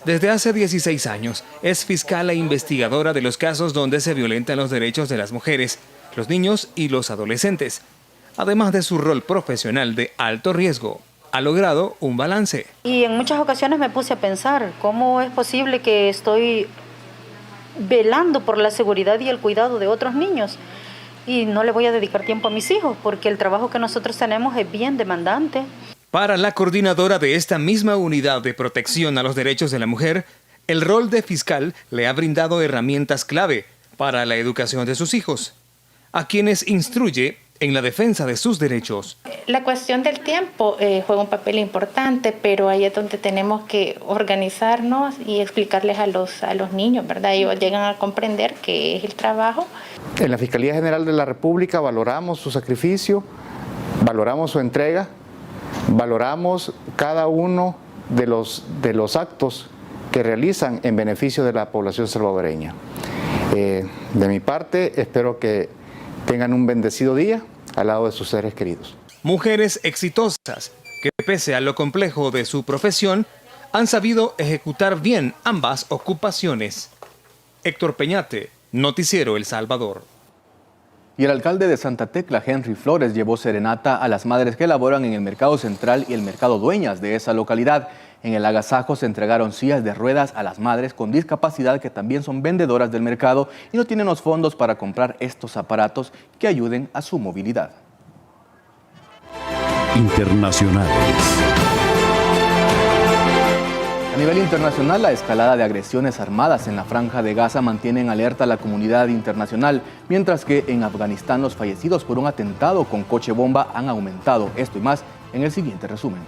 Desde hace 16 años es fiscal e investigadora de los casos donde se violentan los derechos de las mujeres, los niños y los adolescentes. Además de su rol profesional de alto riesgo, ha logrado un balance. Y en muchas ocasiones me puse a pensar, ¿cómo es posible que estoy velando por la seguridad y el cuidado de otros niños? Y no le voy a dedicar tiempo a mis hijos, porque el trabajo que nosotros tenemos es bien demandante. Para la coordinadora de esta misma unidad de protección a los derechos de la mujer, el rol de fiscal le ha brindado herramientas clave para la educación de sus hijos, a quienes instruye en la defensa de sus derechos. La cuestión del tiempo juega un papel importante, pero ahí es donde tenemos que organizarnos y explicarles a los niños, ¿verdad? Ellos llegan a comprender qué es el trabajo. En la Fiscalía General de la República valoramos su sacrificio, valoramos su entrega, valoramos cada uno de los actos que realizan en beneficio de la población salvadoreña. De mi parte, espero que tengan un bendecido día al lado de sus seres queridos. Mujeres exitosas que, pese a lo complejo de su profesión, han sabido ejecutar bien ambas ocupaciones. Héctor Peñate, Noticiero El Salvador. Y el alcalde de Santa Tecla, Henry Flores, llevó serenata a las madres que laboran en el Mercado Central y el Mercado Dueñas de esa localidad. En el agasajo se entregaron sillas de ruedas a las madres con discapacidad que también son vendedoras del mercado y no tienen los fondos para comprar estos aparatos que ayuden a su movilidad. Internacionales. A nivel internacional, la escalada de agresiones armadas en la Franja de Gaza mantiene en alerta a la comunidad internacional, mientras que en Afganistán los fallecidos por un atentado con coche bomba han aumentado. Esto y más en el siguiente resumen.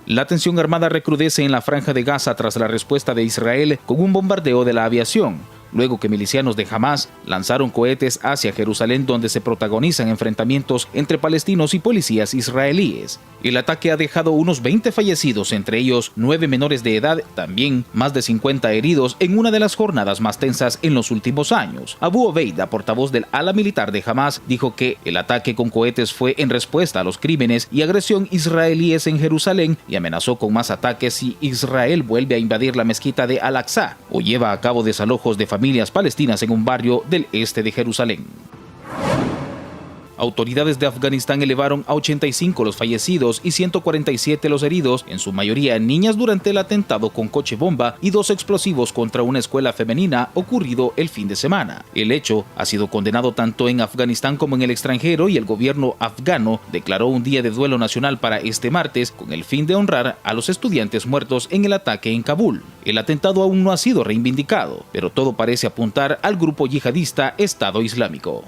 La tensión armada recrudece en la Franja de Gaza tras la respuesta de Israel con un bombardeo de la aviación. luego que milicianos de Hamás lanzaron cohetes hacia Jerusalén, donde se protagonizan enfrentamientos entre palestinos y policías israelíes. El ataque ha dejado unos 20 fallecidos, entre ellos 9 menores de edad, también más de 50 heridos en una de las jornadas más tensas en los últimos años. Abu Obeida, portavoz del ala militar de Hamás, dijo que el ataque con cohetes fue en respuesta a los crímenes y agresión israelíes en Jerusalén y amenazó con más ataques si Israel vuelve a invadir la mezquita de Al-Aqsa o lleva a cabo desalojos de familias palestinas en un barrio del este de Jerusalén. Autoridades de Afganistán elevaron a 85 los fallecidos y 147 los heridos, en su mayoría niñas, durante el atentado con coche bomba y 2 explosivos contra una escuela femenina ocurrido el fin de semana. El hecho ha sido condenado tanto en Afganistán como en el extranjero y el gobierno afgano declaró un día de duelo nacional para este martes con el fin de honrar a los estudiantes muertos en el ataque en Kabul. El atentado aún no ha sido reivindicado, pero todo parece apuntar al grupo yihadista Estado Islámico.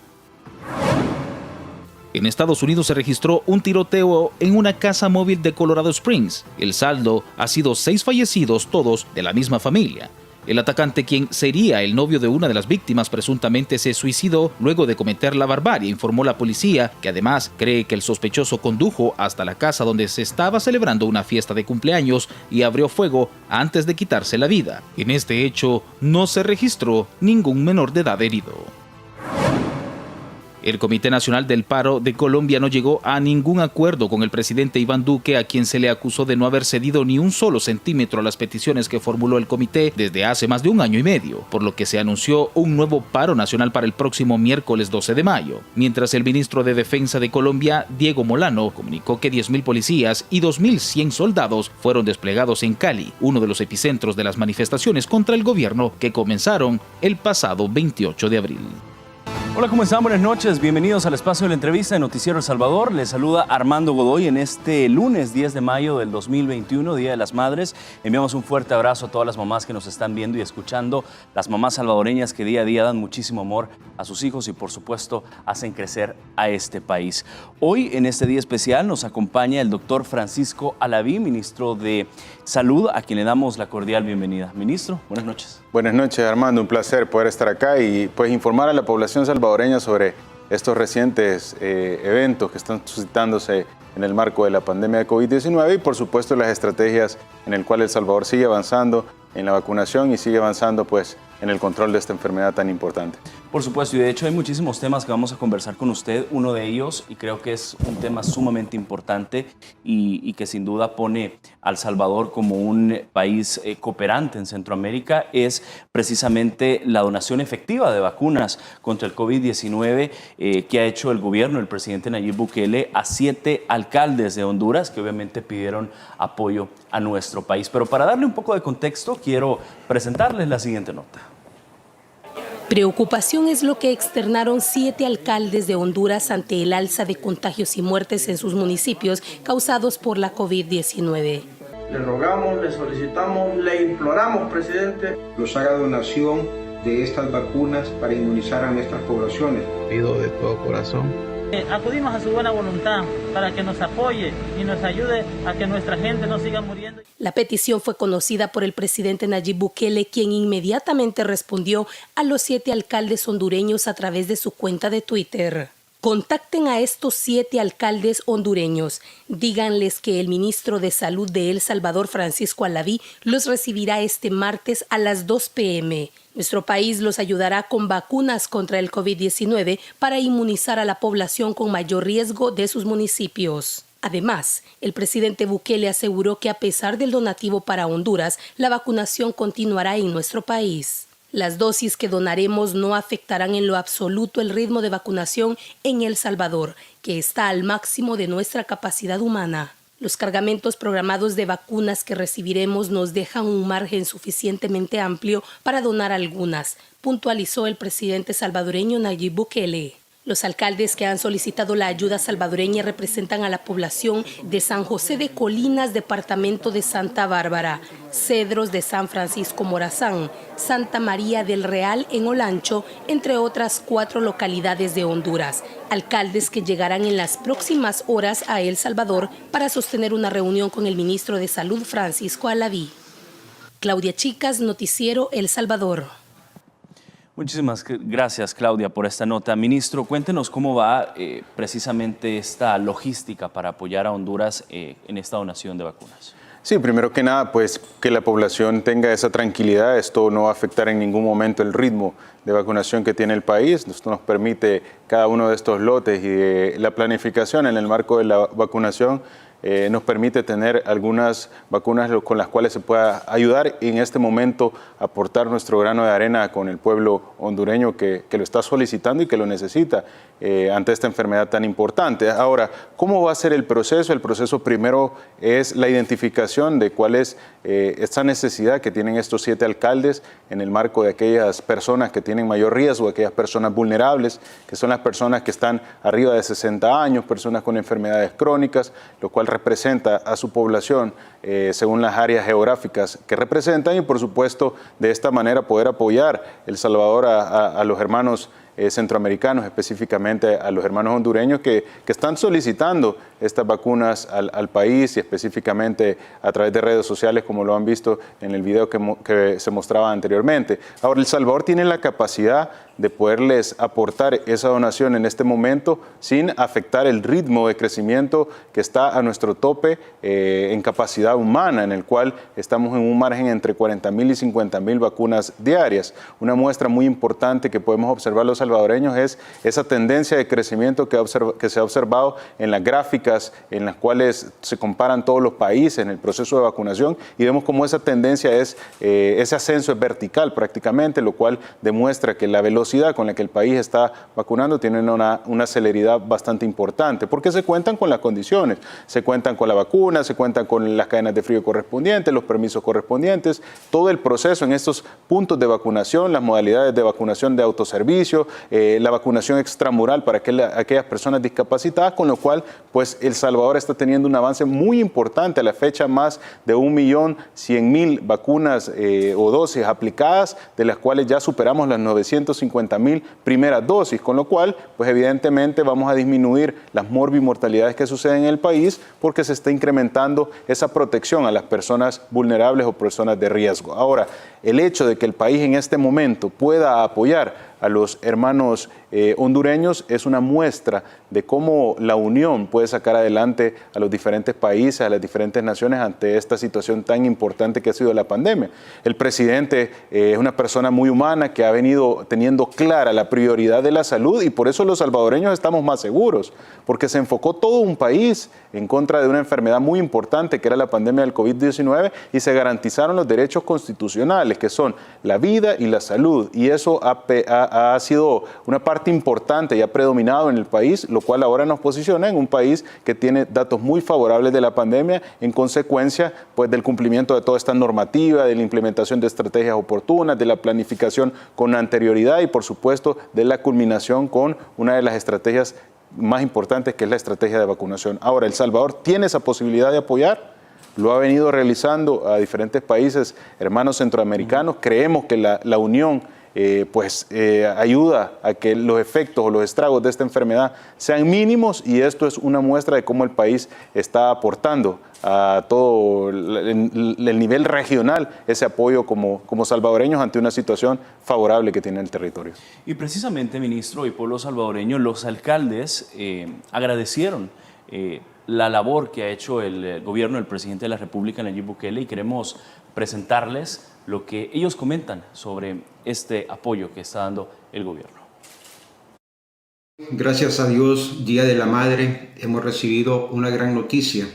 En Estados Unidos se registró un tiroteo en una casa móvil de Colorado Springs. El saldo ha sido 6 fallecidos, todos de la misma familia. El atacante, quien sería el novio de una de las víctimas, presuntamente se suicidó luego de cometer la barbarie, informó la policía, que además cree que el sospechoso condujo hasta la casa donde se estaba celebrando una fiesta de cumpleaños y abrió fuego antes de quitarse la vida. En este hecho no se registró ningún menor de edad herido. El Comité Nacional del Paro de Colombia no llegó a ningún acuerdo con el presidente Iván Duque, a quien se le acusó de no haber cedido ni un solo centímetro a las peticiones que formuló el comité desde hace más de un año y medio, por lo que se anunció un nuevo paro nacional para el próximo miércoles 12 de mayo. Mientras el ministro de Defensa de Colombia, Diego Molano, comunicó que 10.000 policías y 2.100 soldados fueron desplegados en Cali, uno de los epicentros de las manifestaciones contra el gobierno que comenzaron el pasado 28 de abril. Hola, ¿cómo están? Buenas noches. Bienvenidos al espacio de la entrevista de Noticiero El Salvador. Les saluda Armando Godoy en este lunes 10 de mayo del 2021, Día de las Madres. Enviamos un fuerte abrazo a todas las mamás que nos están viendo y escuchando, las mamás salvadoreñas que día a día dan muchísimo amor a sus hijos y por supuesto hacen crecer a este país. Hoy en este día especial nos acompaña el doctor Francisco Alaví, ministro de Salud, a quien le damos la cordial bienvenida. Ministro, buenas noches. Buenas noches, Armando. Un placer poder estar acá y pues informar a la población salvadoreña sobre estos recientes eventos que están suscitándose en el marco de la pandemia de COVID-19 y por supuesto las estrategias en el cual El Salvador sigue avanzando en la vacunación y sigue avanzando pues en el control de esta enfermedad tan importante. Por supuesto, y de hecho hay muchísimos temas que vamos a conversar con usted. Uno de ellos, y creo que es un tema sumamente importante y que sin duda pone a El Salvador como un país cooperante en Centroamérica, es precisamente la donación efectiva de vacunas contra el COVID-19 que ha hecho el gobierno, el presidente Nayib Bukele, a 7 alcaldes de Honduras que obviamente pidieron apoyo a nuestro país. Pero para darle un poco de contexto, quiero presentarles la siguiente nota. Preocupación es lo que externaron 7 alcaldes de Honduras ante el alza de contagios y muertes en sus municipios causados por la COVID-19. Le rogamos, le solicitamos, le imploramos, presidente, nos haga donación de estas vacunas para inmunizar a nuestras poblaciones. Pido de todo corazón. Acudimos a su buena voluntad para que nos apoye y nos ayude a que nuestra gente no siga muriendo. La petición fue conocida por el presidente Nayib Bukele, quien inmediatamente respondió a los 7 alcaldes hondureños a través de su cuenta de Twitter. Contacten a estos 7 alcaldes hondureños. Díganles que el ministro de Salud de El Salvador, Francisco Alaví, los recibirá este martes a las 2 p.m. Nuestro país los ayudará con vacunas contra el COVID-19 para inmunizar a la población con mayor riesgo de sus municipios. Además, el presidente Bukele aseguró que a pesar del donativo para Honduras, la vacunación continuará en nuestro país. Las dosis que donaremos no afectarán en lo absoluto el ritmo de vacunación en El Salvador, que está al máximo de nuestra capacidad humana. Los cargamentos programados de vacunas que recibiremos nos dejan un margen suficientemente amplio para donar algunas, puntualizó el presidente salvadoreño Nayib Bukele. Los alcaldes que han solicitado la ayuda salvadoreña representan a la población de San José de Colinas, departamento de Santa Bárbara, Cedros de San Francisco Morazán, Santa María del Real en Olancho, entre otras 4 localidades de Honduras. Alcaldes que llegarán en las próximas horas a El Salvador para sostener una reunión con el ministro de Salud, Francisco Alaví. Claudia Chicas, Noticiero El Salvador. Muchísimas gracias, Claudia, por esta nota. Ministro, cuéntenos cómo va precisamente esta logística para apoyar a Honduras en esta donación de vacunas. Sí, primero que nada, pues que la población tenga esa tranquilidad. Esto no va a afectar en ningún momento el ritmo de vacunación que tiene el país. Esto nos permite cada uno de estos lotes y la planificación en el marco de la vacunación nos permite tener algunas vacunas con las cuales se pueda ayudar y en este momento aportar nuestro grano de arena con el pueblo hondureño que lo está solicitando y que lo necesita ante esta enfermedad tan importante. Ahora, ¿cómo va a ser el proceso? El proceso primero es la identificación de cuál es esta necesidad que tienen estos 7 alcaldes en el marco de aquellas personas que tienen mayor riesgo, aquellas personas vulnerables, que son las personas que están arriba de 60 años, personas con enfermedades crónicas, lo cual representa a su población según las áreas geográficas que representan y por supuesto de esta manera poder apoyar El Salvador a los hermanos centroamericanos, específicamente a los hermanos hondureños que están solicitando estas vacunas al país y específicamente a través de redes sociales como lo han visto en el video que se mostraba anteriormente. Ahora, El Salvador tiene la capacidad de poderles aportar esa donación en este momento sin afectar el ritmo de crecimiento que está a nuestro tope en capacidad humana, en el cual estamos en un margen entre 40.000 y 50.000 vacunas diarias. Una muestra muy importante que podemos observar los salvadoreños es esa tendencia de crecimiento que se ha observado en las gráficas en las cuales se comparan todos los países en el proceso de vacunación y vemos cómo esa tendencia ese ascenso es vertical prácticamente, lo cual demuestra que la velocidad con la que el país está vacunando tiene una celeridad bastante importante, porque se cuentan con las condiciones, se cuentan con la vacuna, se cuentan con las cadenas de frío correspondientes, los permisos correspondientes, todo el proceso en estos puntos de vacunación, las modalidades de vacunación de autoservicio, la vacunación extramural para aquellas personas discapacitadas, con lo cual pues El Salvador está teniendo un avance muy importante. A la fecha, más de 1.100.000 vacunas o dosis aplicadas, de las cuales ya superamos las 950.000 primeras dosis, con lo cual pues evidentemente vamos a disminuir las morbimortalidades que suceden en el país porque se está incrementando esa protección a las personas vulnerables o personas de riesgo. Ahora, el hecho de que el país en este momento pueda apoyar a los hermanos hondureños es una muestra de cómo la unión puede sacar adelante a los diferentes países, a las diferentes naciones ante esta situación tan importante que ha sido la pandemia. El presidente es una persona muy humana que ha venido teniendo clara la prioridad de la salud y por eso los salvadoreños estamos más seguros, porque se enfocó todo un país en contra de una enfermedad muy importante que era la pandemia del COVID-19 y se garantizaron los derechos constitucionales que son la vida y la salud y eso ha sido una parte importante y ha predominado en el país, lo cual ahora nos posiciona en un país que tiene datos muy favorables de la pandemia en consecuencia pues, del cumplimiento de toda esta normativa, de la implementación de estrategias oportunas, de la planificación con anterioridad y por supuesto de la culminación con una de las estrategias más importantes que es la estrategia de vacunación. Ahora, El Salvador tiene esa posibilidad de apoyar, lo ha venido realizando a diferentes países hermanos centroamericanos, creemos que la unión ayuda a que los efectos o los estragos de esta enfermedad sean mínimos y esto es una muestra de cómo el país está aportando a todo el nivel regional ese apoyo como salvadoreños ante una situación favorable que tiene el territorio. Y precisamente, ministro y pueblo salvadoreño, los alcaldes agradecieron la labor que ha hecho el gobierno del presidente de la República, Nayib Bukele, y queremos presentarles lo que ellos comentan sobre este apoyo que está dando el gobierno. Gracias a Dios, Día de la Madre, hemos recibido una gran noticia,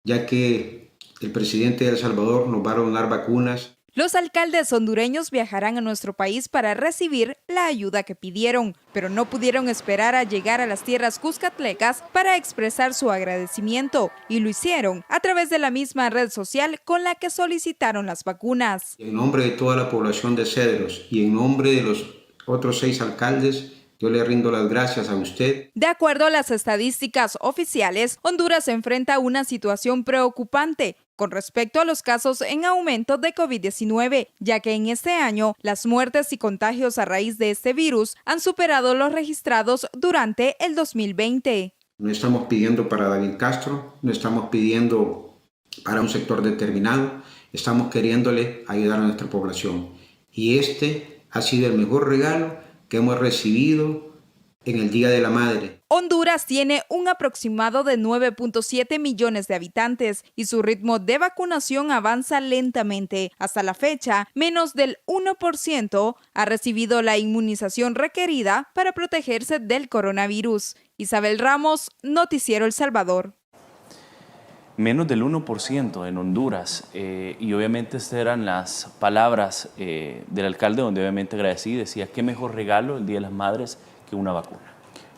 ya que el presidente de El Salvador nos va a donar vacunas. Los alcaldes hondureños viajarán a nuestro país para recibir la ayuda que pidieron, pero no pudieron esperar a llegar a las tierras cuscatlecas para expresar su agradecimiento y lo hicieron a través de la misma red social con la que solicitaron las vacunas. En nombre de toda la población de Cedros y en nombre de los otros 6 alcaldes, yo le rindo las gracias a usted. De acuerdo a las estadísticas oficiales, Honduras enfrenta una situación preocupante con respecto a los casos en aumento de COVID-19, ya que en este año las muertes y contagios a raíz de este virus han superado los registrados durante el 2020. No estamos pidiendo para David Castro, no estamos pidiendo para un sector determinado, estamos queriéndole ayudar a nuestra población. Y este Ha sido el mejor regalo que hemos recibido en el Día de la Madre. Honduras tiene un aproximado de 9.7 millones de habitantes y su ritmo de vacunación avanza lentamente. Hasta la fecha, menos del 1% ha recibido la inmunización requerida para protegerse del coronavirus. Isabel Ramos, Noticiero El Salvador. Menos del 1% en Honduras, y obviamente estas eran las palabras del alcalde, donde obviamente agradecí, decía, qué mejor regalo el Día de las Madres que una vacuna.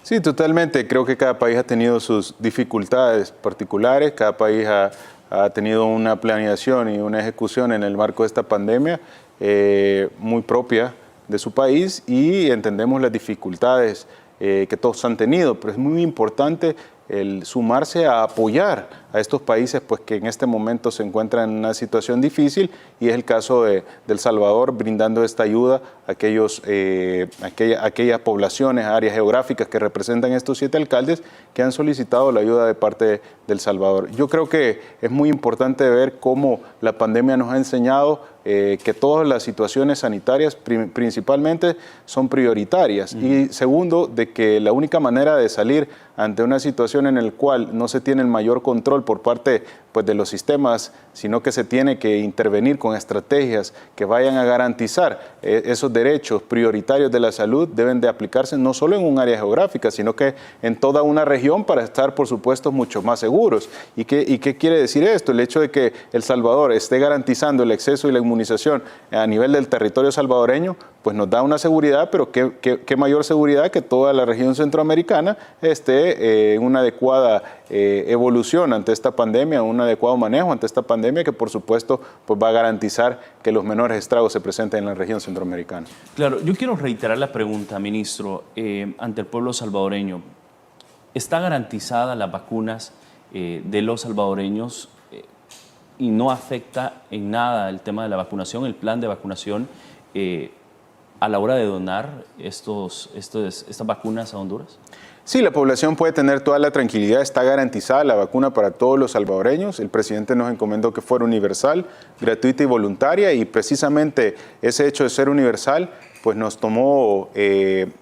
Sí, totalmente. Creo que cada país ha tenido sus dificultades particulares, cada país ha tenido una planeación y una ejecución en el marco de esta pandemia muy propia de su país y entendemos las dificultades que todos han tenido, pero es muy importante el sumarse a apoyar a estos países pues, que en este momento se encuentran en una situación difícil y es el caso de El Salvador brindando esta ayuda a aquellas poblaciones, áreas geográficas que representan estos 7 alcaldes que han solicitado la ayuda de parte de El Salvador. Yo creo que es muy importante ver cómo la pandemia nos ha enseñado que todas las situaciones sanitarias principalmente son prioritarias y segundo, de que la única manera de salir ante una situación en la cual no se tiene el mayor control por parte pues, de los sistemas, sino que se tiene que intervenir con estrategias que vayan a garantizar esos derechos prioritarios de la salud, deben de aplicarse no solo en un área geográfica, sino que en toda una región para estar, por supuesto, mucho más seguros. ¿Y qué quiere decir esto? El hecho de que El Salvador esté garantizando el acceso y la inmunización a nivel del territorio salvadoreño, pues nos da una seguridad, pero qué mayor seguridad que toda la región centroamericana esté en una adecuada evolución ante esta pandemia, un adecuado manejo ante esta pandemia que por supuesto pues, va a garantizar que los menores estragos se presenten en la región centroamericana. Claro, yo quiero reiterar la pregunta, ministro, ante el pueblo salvadoreño. ¿Está garantizada las vacunas de los salvadoreños y no afecta en nada el tema de la vacunación, el plan de vacunación a la hora de donar estas vacunas a Honduras? Sí, la población puede tener toda la tranquilidad, está garantizada la vacuna para todos los salvadoreños. El presidente nos encomendó que fuera universal, gratuita y voluntaria y precisamente ese hecho de ser universal pues nos tomó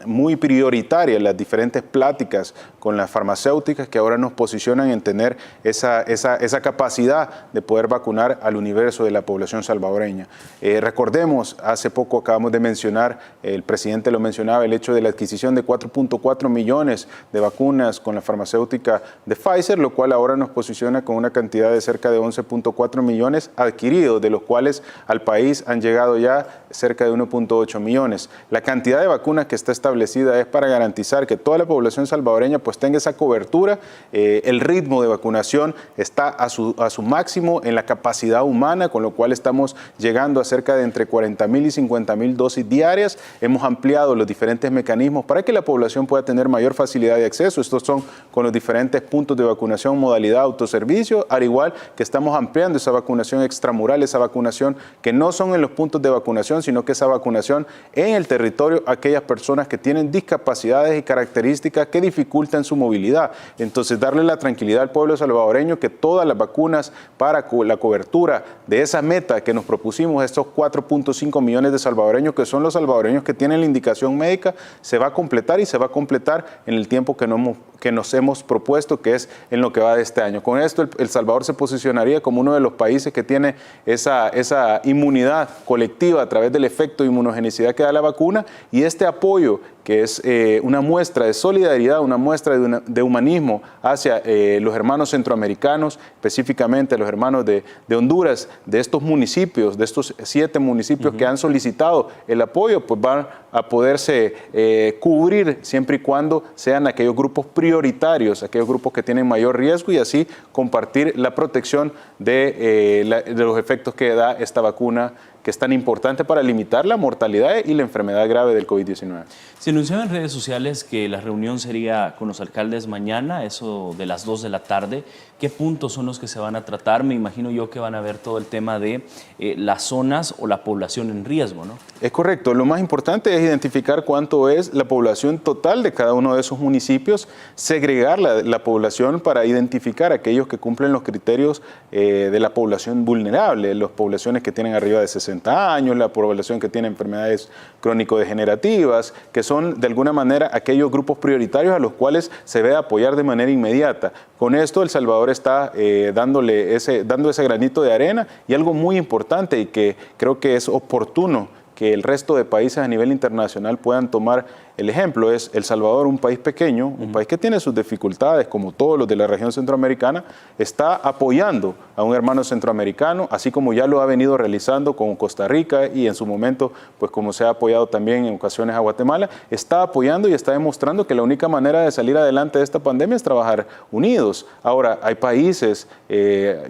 muy prioritaria las diferentes pláticas con las farmacéuticas que ahora nos posicionan en tener esa capacidad de poder vacunar al universo de la población salvadoreña. Recordemos, hace poco acabamos de mencionar, el presidente lo mencionaba, el hecho de la adquisición de 4.4 millones de vacunas con la farmacéutica de Pfizer, lo cual ahora nos posiciona con una cantidad de cerca de 11.4 millones adquiridos, de los cuales al país han llegado ya cerca de 1.8 millones. La cantidad de vacunas que está establecida es para garantizar que toda la población salvadoreña pues tenga esa cobertura. El ritmo de vacunación está a su máximo en la capacidad humana, con lo cual estamos llegando a cerca de entre 40.000 y 50.000 dosis diarias. Hemos ampliado los diferentes mecanismos para que la población pueda tener mayor facilidad de acceso. Estos son con los diferentes puntos de vacunación, modalidad autoservicio, al igual que estamos ampliando esa vacunación extramural, esa vacunación que no son en los puntos de vacunación, sino que esa vacunación en el territorio a aquellas personas que tienen discapacidades y características que dificultan su movilidad. Entonces, darle la tranquilidad al pueblo salvadoreño que todas las vacunas para la cobertura de esa meta que nos propusimos, estos 4.5 millones de salvadoreños, que son los salvadoreños que tienen la indicación médica, se va a completar y se va a completar en el tiempo que nos hemos propuesto, que es en lo que va de este año. Con esto, El Salvador se posicionaría como uno de los países que tiene esa inmunidad colectiva a través del efecto de inmunogenicidad que da la vacuna y este apoyo que es una muestra de solidaridad, una muestra de humanismo hacia los hermanos centroamericanos, específicamente los hermanos de Honduras, de estos municipios, de estos 7 municipios que han solicitado el apoyo, pues van a poderse cubrir siempre y cuando sean aquellos grupos prioritarios, aquellos grupos que tienen mayor riesgo y así compartir la protección de los efectos que da esta vacuna que es tan importante para limitar la mortalidad y la enfermedad grave del COVID-19. Se anunció en redes sociales que la reunión sería con los alcaldes mañana, eso de las 2 de la tarde. ¿Qué puntos son los que se van a tratar? Me imagino yo que van a ver todo el tema de las zonas o la población en riesgo, ¿no? Es correcto. Lo más importante es identificar cuánto es la población total de cada uno de esos municipios, segregar la población para identificar aquellos que cumplen los criterios de la población vulnerable, las poblaciones que tienen arriba de 60 60 años, la población que tiene enfermedades crónico-degenerativas, que son de alguna manera aquellos grupos prioritarios a los cuales se debe apoyar de manera inmediata. Con esto El Salvador está dando ese granito de arena, y algo muy importante y que creo que es oportuno que el resto de países a nivel internacional puedan tomar el ejemplo es El Salvador, un país pequeño, un país que tiene sus dificultades, como todos los de la región centroamericana, está apoyando a un hermano centroamericano, así como ya lo ha venido realizando con Costa Rica y en su momento, pues como se ha apoyado también en ocasiones a Guatemala, está apoyando y está demostrando que la única manera de salir adelante de esta pandemia es trabajar unidos. Ahora, hay países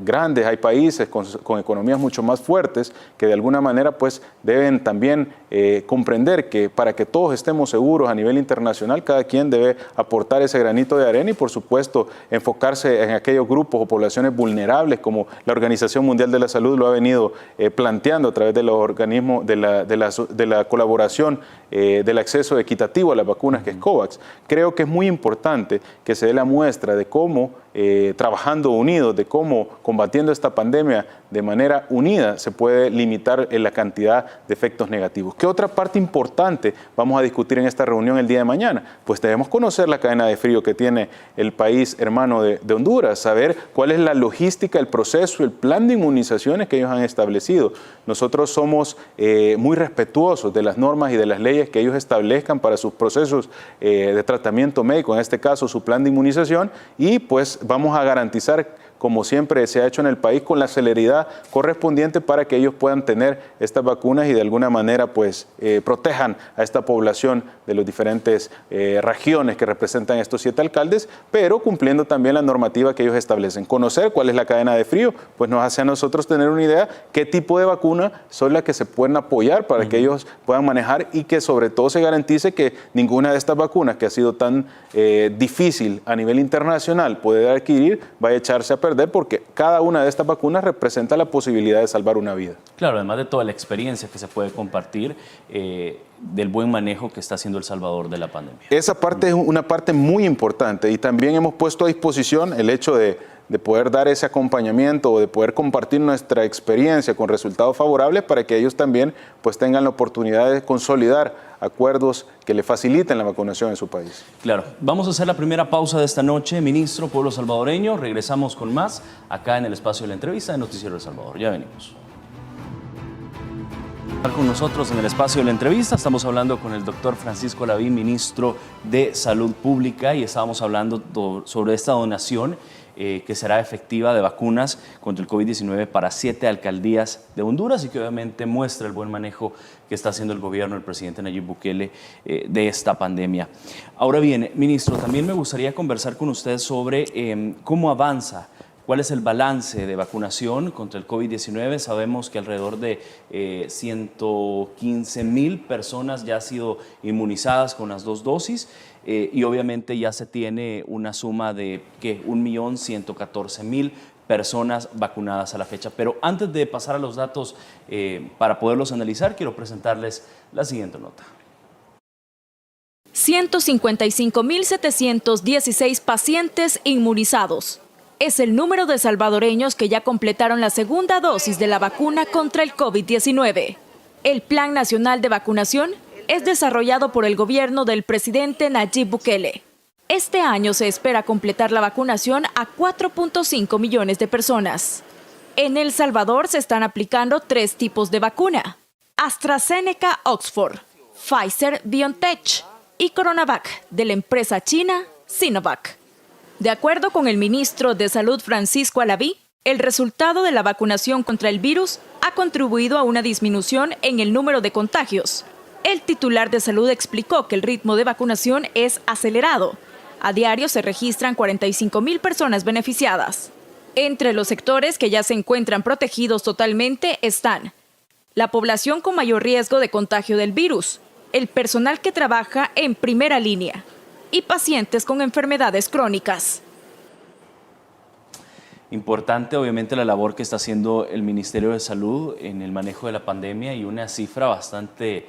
grandes, hay países con economías mucho más fuertes que de alguna manera pues deben también comprender que para que todos estemos seguros a nivel internacional, cada quien debe aportar ese granito de arena y por supuesto enfocarse en aquellos grupos o poblaciones vulnerables como la Organización Mundial de la Salud lo ha venido planteando a través de los organismos de la colaboración del acceso equitativo a las vacunas que es COVAX. Creo que es muy importante que se dé la muestra de cómo trabajando unidos, de cómo combatiendo esta pandemia de manera unida se puede limitar la cantidad de efectos negativos. ¿Qué otra parte importante vamos a discutir en esta reunión el día de mañana? Pues debemos conocer la cadena de frío que tiene el país hermano de Honduras, saber cuál es la logística, el proceso, el plan de inmunizaciones que ellos han establecido. Nosotros somos muy respetuosos de las normas y de las leyes que ellos establezcan para sus procesos de tratamiento médico, en este caso su plan de inmunización, y pues vamos a garantizar, como siempre se ha hecho en el país, con la celeridad correspondiente para que ellos puedan tener estas vacunas y de alguna manera pues protejan a esta población de las diferentes regiones que representan estos 7 alcaldes, pero cumpliendo también la normativa que ellos establecen. Conocer cuál es la cadena de frío, pues nos hace a nosotros tener una idea qué tipo de vacuna son las que se pueden apoyar para que ellos puedan manejar y que sobre todo se garantice que ninguna de estas vacunas que ha sido tan difícil a nivel internacional poder adquirir vaya a echarse a perder, porque cada una de estas vacunas representa la posibilidad de salvar una vida. Claro, además de toda la experiencia que se puede compartir del buen manejo que está haciendo El Salvador de la pandemia. Esa parte es una parte muy importante y también hemos puesto a disposición el hecho de poder dar ese acompañamiento o de poder compartir nuestra experiencia con resultados favorables para que ellos también pues tengan la oportunidad de consolidar acuerdos que le faciliten la vacunación en su país. Claro, vamos a hacer la primera pausa de esta noche, ministro Pueblo Salvadoreño. Regresamos con más acá en el espacio de la entrevista de Noticiero El Salvador. Ya venimos. Con nosotros en el espacio de la entrevista estamos hablando con el doctor Francisco Alaví, ministro de Salud Pública, y estábamos hablando sobre esta donación que será efectiva de vacunas contra el COVID-19 para 7 alcaldías de Honduras y que obviamente muestra el buen manejo que está haciendo el gobierno del presidente Nayib Bukele de esta pandemia. Ahora bien, ministro, también me gustaría conversar con usted sobre cómo avanza. ¿Cuál es el balance de vacunación contra el COVID-19? Sabemos que alrededor de 115,000 personas ya han sido inmunizadas con las 2 dosis y obviamente ya se tiene una suma de 1,114,000 personas vacunadas a la fecha. Pero antes de pasar a los datos para poderlos analizar, quiero presentarles la siguiente nota. 155,716 pacientes inmunizados. Es el número de salvadoreños que ya completaron la segunda dosis de la vacuna contra el COVID-19. El Plan Nacional de Vacunación es desarrollado por el gobierno del presidente Nayib Bukele. Este año se espera completar la vacunación a 4.5 millones de personas. En El Salvador se están aplicando 3 tipos de vacuna: AstraZeneca Oxford, Pfizer-BioNTech y CoronaVac de la empresa china Sinovac. De acuerdo con el ministro de Salud Francisco Alaví, el resultado de la vacunación contra el virus ha contribuido a una disminución en el número de contagios. El titular de salud explicó que el ritmo de vacunación es acelerado. A diario se registran 45,000 personas beneficiadas. Entre los sectores que ya se encuentran protegidos totalmente están la población con mayor riesgo de contagio del virus, el personal que trabaja en primera línea y pacientes con enfermedades crónicas. Importante, obviamente, la labor que está haciendo el Ministerio de Salud en el manejo de la pandemia y una cifra bastante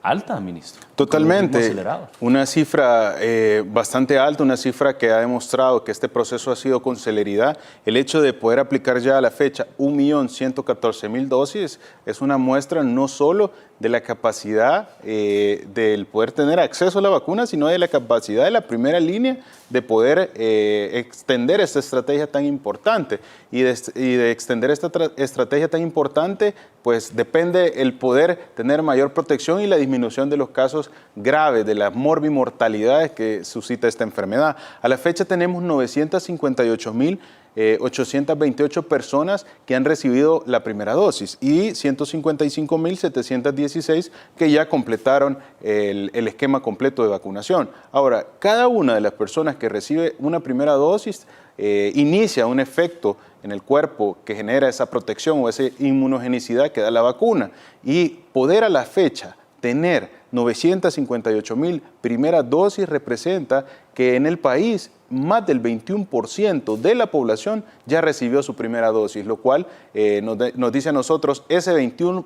alta, ministro. Totalmente. Una cifra bastante alta, una cifra que ha demostrado que este proceso ha sido con celeridad. El hecho de poder aplicar ya a la fecha 1.114.000 dosis es una muestra no solo de la capacidad del poder tener acceso a la vacuna, sino de la capacidad de la primera línea de poder extender esta estrategia tan importante. Y de extender esta estrategia tan importante, pues depende el poder tener mayor protección y la disminución de los casos graves, de las morbimortalidades que suscita esta enfermedad. A la fecha tenemos 958.828 personas que han recibido la primera dosis y 155.716 que ya completaron el esquema completo de vacunación. Ahora, cada una de las personas que recibe una primera dosis inicia un efecto en el cuerpo que genera esa protección o esa inmunogenicidad que da la vacuna, y poder a la fecha tener 958.000 primeras dosis representa que en el país más del 21% de la población ya recibió su primera dosis, lo cual nos dice a nosotros ese 21%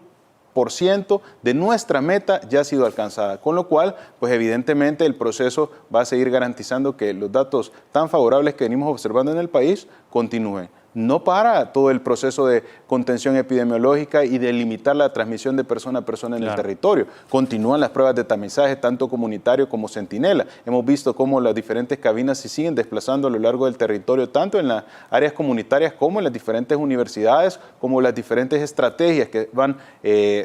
de nuestra meta ya ha sido alcanzada, con lo cual, pues evidentemente el proceso va a seguir garantizando que los datos tan favorables que venimos observando en el país continúen. No para todo el proceso de contención epidemiológica y de limitar la transmisión de persona a persona en el territorio. Continúan las pruebas de tamizaje, tanto comunitario como centinela. Hemos visto cómo las diferentes cabinas se siguen desplazando a lo largo del territorio, tanto en las áreas comunitarias como en las diferentes universidades, como las diferentes estrategias que van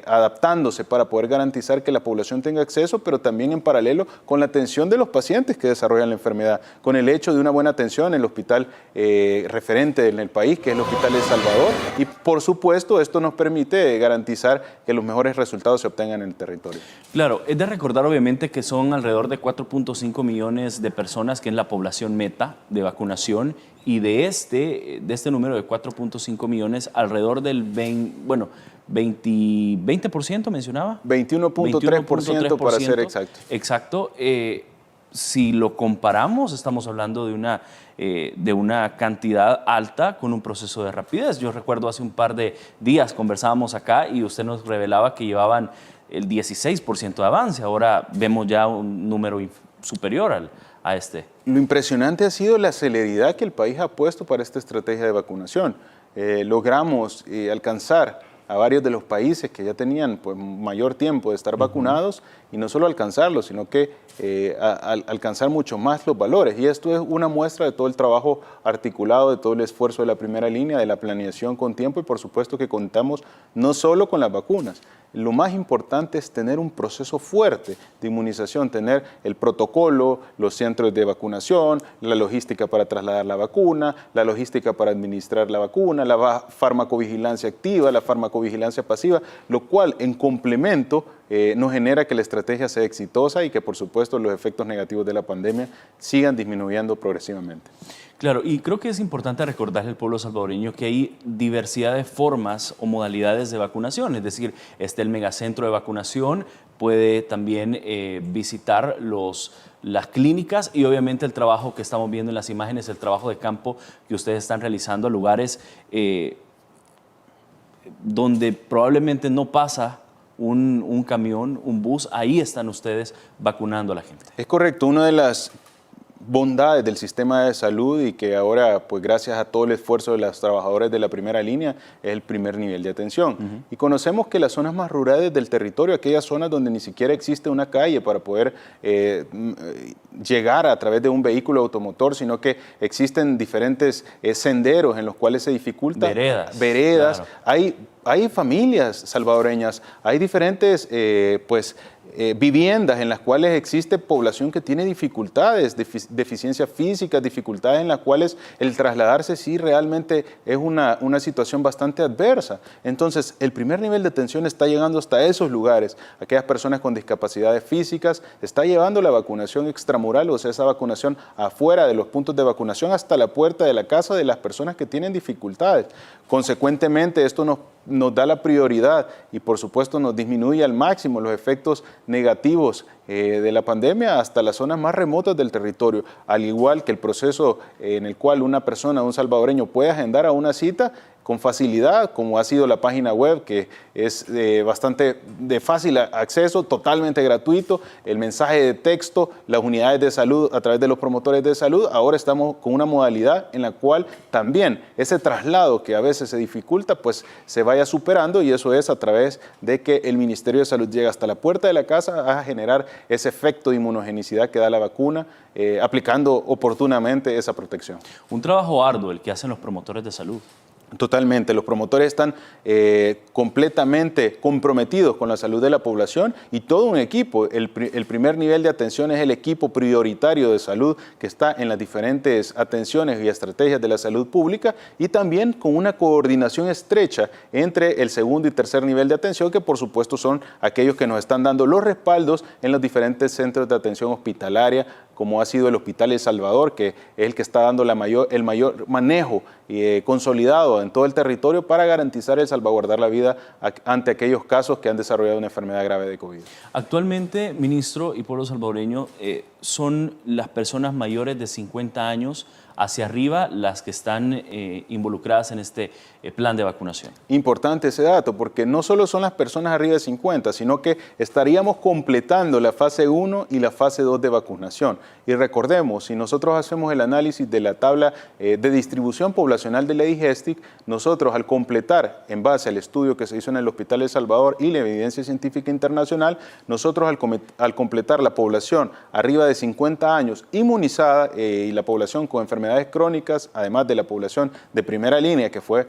adaptándose para poder garantizar que la población tenga acceso, pero también en paralelo con la atención de los pacientes que desarrollan la enfermedad, con el hecho de una buena atención en el hospital referente en el país, que es el Hospital El Salvador, y por supuesto esto nos permite garantizar que los mejores resultados se obtengan en el territorio. Claro, es de recordar obviamente que son alrededor de 4.5 millones de personas, que es la población meta de vacunación, y de este número de 4.5 millones, alrededor del 20% mencionaba. 21.3% para ser exacto. Exacto. Si lo comparamos, estamos hablando de una cantidad alta con un proceso de rapidez. Yo recuerdo hace un par de días conversábamos acá y usted nos revelaba que llevaban el 16% de avance. Ahora vemos ya un número superior a este. Lo impresionante ha sido la celeridad que el país ha puesto para esta estrategia de vacunación. Logramos alcanzar a varios de los países que ya tenían pues, mayor tiempo de estar vacunados, y no solo alcanzarlo, sino que alcanzar mucho más los valores. Y esto es una muestra de todo el trabajo articulado, de todo el esfuerzo de la primera línea, de la planeación con tiempo, y por supuesto que contamos no solo con las vacunas. Lo más importante es tener un proceso fuerte de inmunización, tener el protocolo, los centros de vacunación, la logística para trasladar la vacuna, la logística para administrar la vacuna, la farmacovigilancia activa, la farmacovigilancia pasiva, lo cual en complemento nos genera que la estrategia sea exitosa y que por supuesto los efectos negativos de la pandemia sigan disminuyendo progresivamente. Claro, y creo que es importante recordarle al pueblo salvadoreño que hay diversidad de formas o modalidades de vacunación, es decir, está el megacentro de vacunación, puede también visitar las clínicas, y obviamente el trabajo que estamos viendo en las imágenes, el trabajo de campo que ustedes están realizando a lugares donde probablemente no pasa un camión, un bus, ahí están ustedes vacunando a la gente. Es correcto, una de las bondades del sistema de salud, y que ahora, pues gracias a todo el esfuerzo de los trabajadores de la primera línea, es el primer nivel de atención. Y conocemos que las zonas más rurales del territorio, aquellas zonas donde ni siquiera existe una calle para poder llegar a través de un vehículo automotor, sino que existen diferentes senderos en los cuales se dificulta. Veredas. Claro. Hay familias salvadoreñas, hay diferentes viviendas en las cuales existe población que tiene dificultades, deficiencias físicas, dificultades en las cuales el trasladarse sí realmente es una situación bastante adversa. Entonces, el primer nivel de atención está llegando hasta esos lugares. Aquellas personas con discapacidades físicas, está llevando la vacunación extramural, o sea, esa vacunación afuera de los puntos de vacunación hasta la puerta de la casa de las personas que tienen dificultades. Consecuentemente, esto nos da la prioridad y por supuesto nos disminuye al máximo los efectos negativos de la pandemia hasta las zonas más remotas del territorio, al igual que el proceso en el cual una persona, un salvadoreño, puede agendar a una cita. con facilidad, como ha sido la página web, que es bastante de fácil acceso, totalmente gratuito, el mensaje de texto, las unidades de salud a través de los promotores de salud. Ahora estamos con una modalidad en la cual también ese traslado que a veces se dificulta, pues se vaya superando, y eso es a través de que el Ministerio de Salud llega hasta la puerta de la casa a generar ese efecto de inmunogenicidad que da la vacuna, aplicando oportunamente esa protección. Un trabajo arduo el que hacen los promotores de salud. Totalmente, los promotores están completamente comprometidos con la salud de la población, y todo un equipo. El primer nivel de atención es el equipo prioritario de salud que está en las diferentes atenciones y estrategias de la salud pública, y también con una coordinación estrecha entre el segundo y tercer nivel de atención, que por supuesto son aquellos que nos están dando los respaldos en los diferentes centros de atención hospitalaria, como ha sido el Hospital El Salvador, que es el que está dando el mayor manejo consolidado en todo el territorio para garantizar el salvaguardar la vida ante aquellos casos que han desarrollado una enfermedad grave de COVID. Actualmente, ministro y pueblo salvadoreño, son las personas mayores de 50 años hacia arriba las que están involucradas en este plan de vacunación. Importante ese dato, porque no solo son las personas arriba de 50, sino que estaríamos completando la fase 1 y la fase 2 de vacunación. Y recordemos, si nosotros hacemos el análisis de la tabla de distribución poblacional de la DIGESTIC, nosotros al completar, en base al estudio que se hizo en el Hospital El Salvador y la evidencia científica internacional, nosotros al completar la población arriba de 50 años inmunizada y la población con enfermedades crónicas, además de la población de primera línea, que fue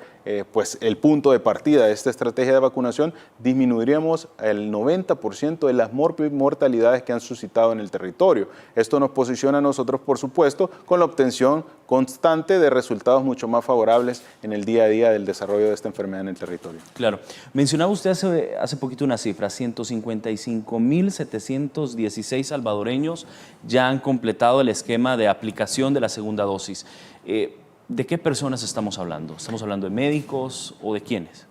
pues el punto de partida de esta estrategia de vacunación, disminuiríamos el 90% de las mortalidades que han suscitado en el territorio. Esto nos posiciona a nosotros, por supuesto, con la obtención constante de resultados mucho más favorables en el día a día del desarrollo de esta enfermedad en el territorio. Claro. Mencionaba usted hace poquito una cifra, 155.716 salvadoreños ya han completado el esquema de aplicación de la segunda dosis. ¿De qué personas estamos hablando? ¿Estamos hablando de médicos o de quiénes?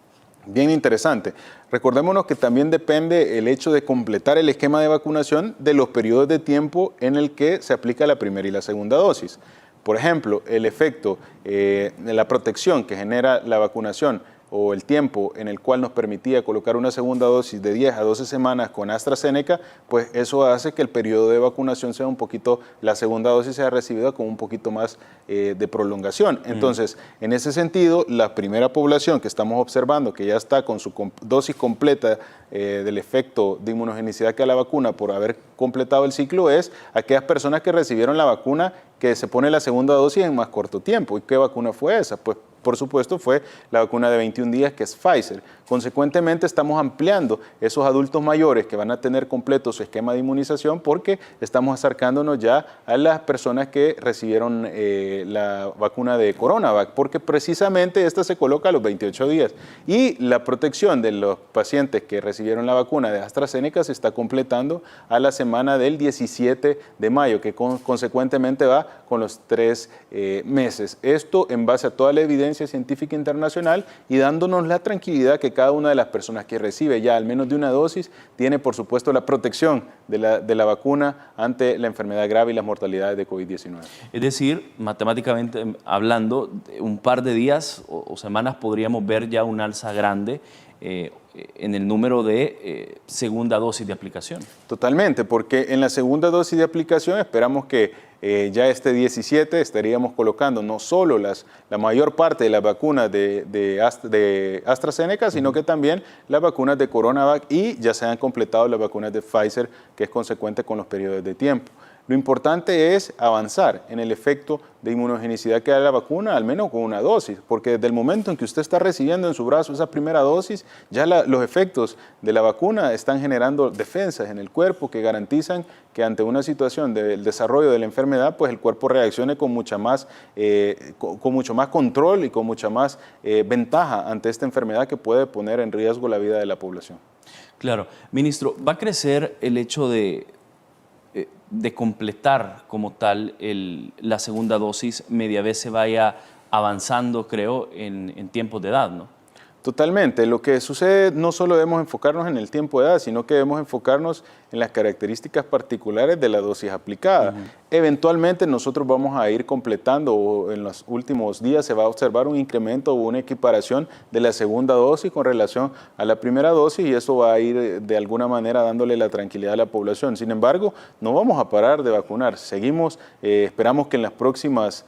Bien interesante. Recordémonos que también depende el hecho de completar el esquema de vacunación de los periodos de tiempo en el que se aplica la primera y la segunda dosis. Por ejemplo, el efecto de la protección que genera la vacunación o el tiempo en el cual nos permitía colocar una segunda dosis de 10 a 12 semanas con AstraZeneca, pues eso hace que el periodo de vacunación sea un poquito, la segunda dosis sea recibida con un poquito más de prolongación. Entonces, en ese sentido, la primera población que estamos observando, que ya está con su dosis completa del efecto de inmunogenicidad que da la vacuna por haber completado el ciclo, es aquellas personas que recibieron la vacuna que se pone la segunda dosis en más corto tiempo. ¿Y qué vacuna fue esa? Pues por supuesto fue la vacuna de 21 días que es Pfizer. Consecuentemente estamos ampliando esos adultos mayores que van a tener completo su esquema de inmunización, porque estamos acercándonos ya a las personas que recibieron la vacuna de CoronaVac, porque precisamente esta se coloca a los 28 días. Y la protección de los pacientes que recibieron la vacuna de AstraZeneca se está completando a la semana del 17 de mayo, que consecuentemente va con los 3 meses. Esto en base a toda la evidencia científica internacional y dándonos la tranquilidad que cada una de las personas que recibe ya al menos de una dosis tiene, por supuesto, la protección de la vacuna ante la enfermedad grave y las mortalidades de COVID-19. Es decir, matemáticamente hablando, un par de días o semanas podríamos ver ya un alza grande en el número de segunda dosis de aplicación. Totalmente, porque en la segunda dosis de aplicación esperamos que ya este 17 estaríamos colocando no solo la mayor parte de las vacunas de AstraZeneca, sino que también las vacunas de CoronaVac, y ya se han completado las vacunas de Pfizer, que es consecuente con los periodos de tiempo. Lo importante es avanzar en el efecto de inmunogenicidad que da la vacuna, al menos con una dosis, porque desde el momento en que usted está recibiendo en su brazo esa primera dosis, ya los efectos de la vacuna están generando defensas en el cuerpo que garantizan que ante una situación del desarrollo de la enfermedad, pues el cuerpo reaccione con mucho más control y con mucha más ventaja ante esta enfermedad que puede poner en riesgo la vida de la población. Claro. Ministro, ¿va a crecer el hecho de completar como tal la segunda dosis media vez se vaya avanzando, creo, en tiempos de edad, ¿no? Totalmente. Lo que sucede, no solo debemos enfocarnos en el tiempo de edad, sino que debemos enfocarnos en las características particulares de la dosis aplicada. Eventualmente nosotros vamos a ir completando, o en los últimos días se va a observar un incremento o una equiparación de la segunda dosis con relación a la primera dosis, y eso va a ir de alguna manera dándole la tranquilidad a la población. Sin embargo, no vamos a parar de vacunar. Seguimos, esperamos que en los próximos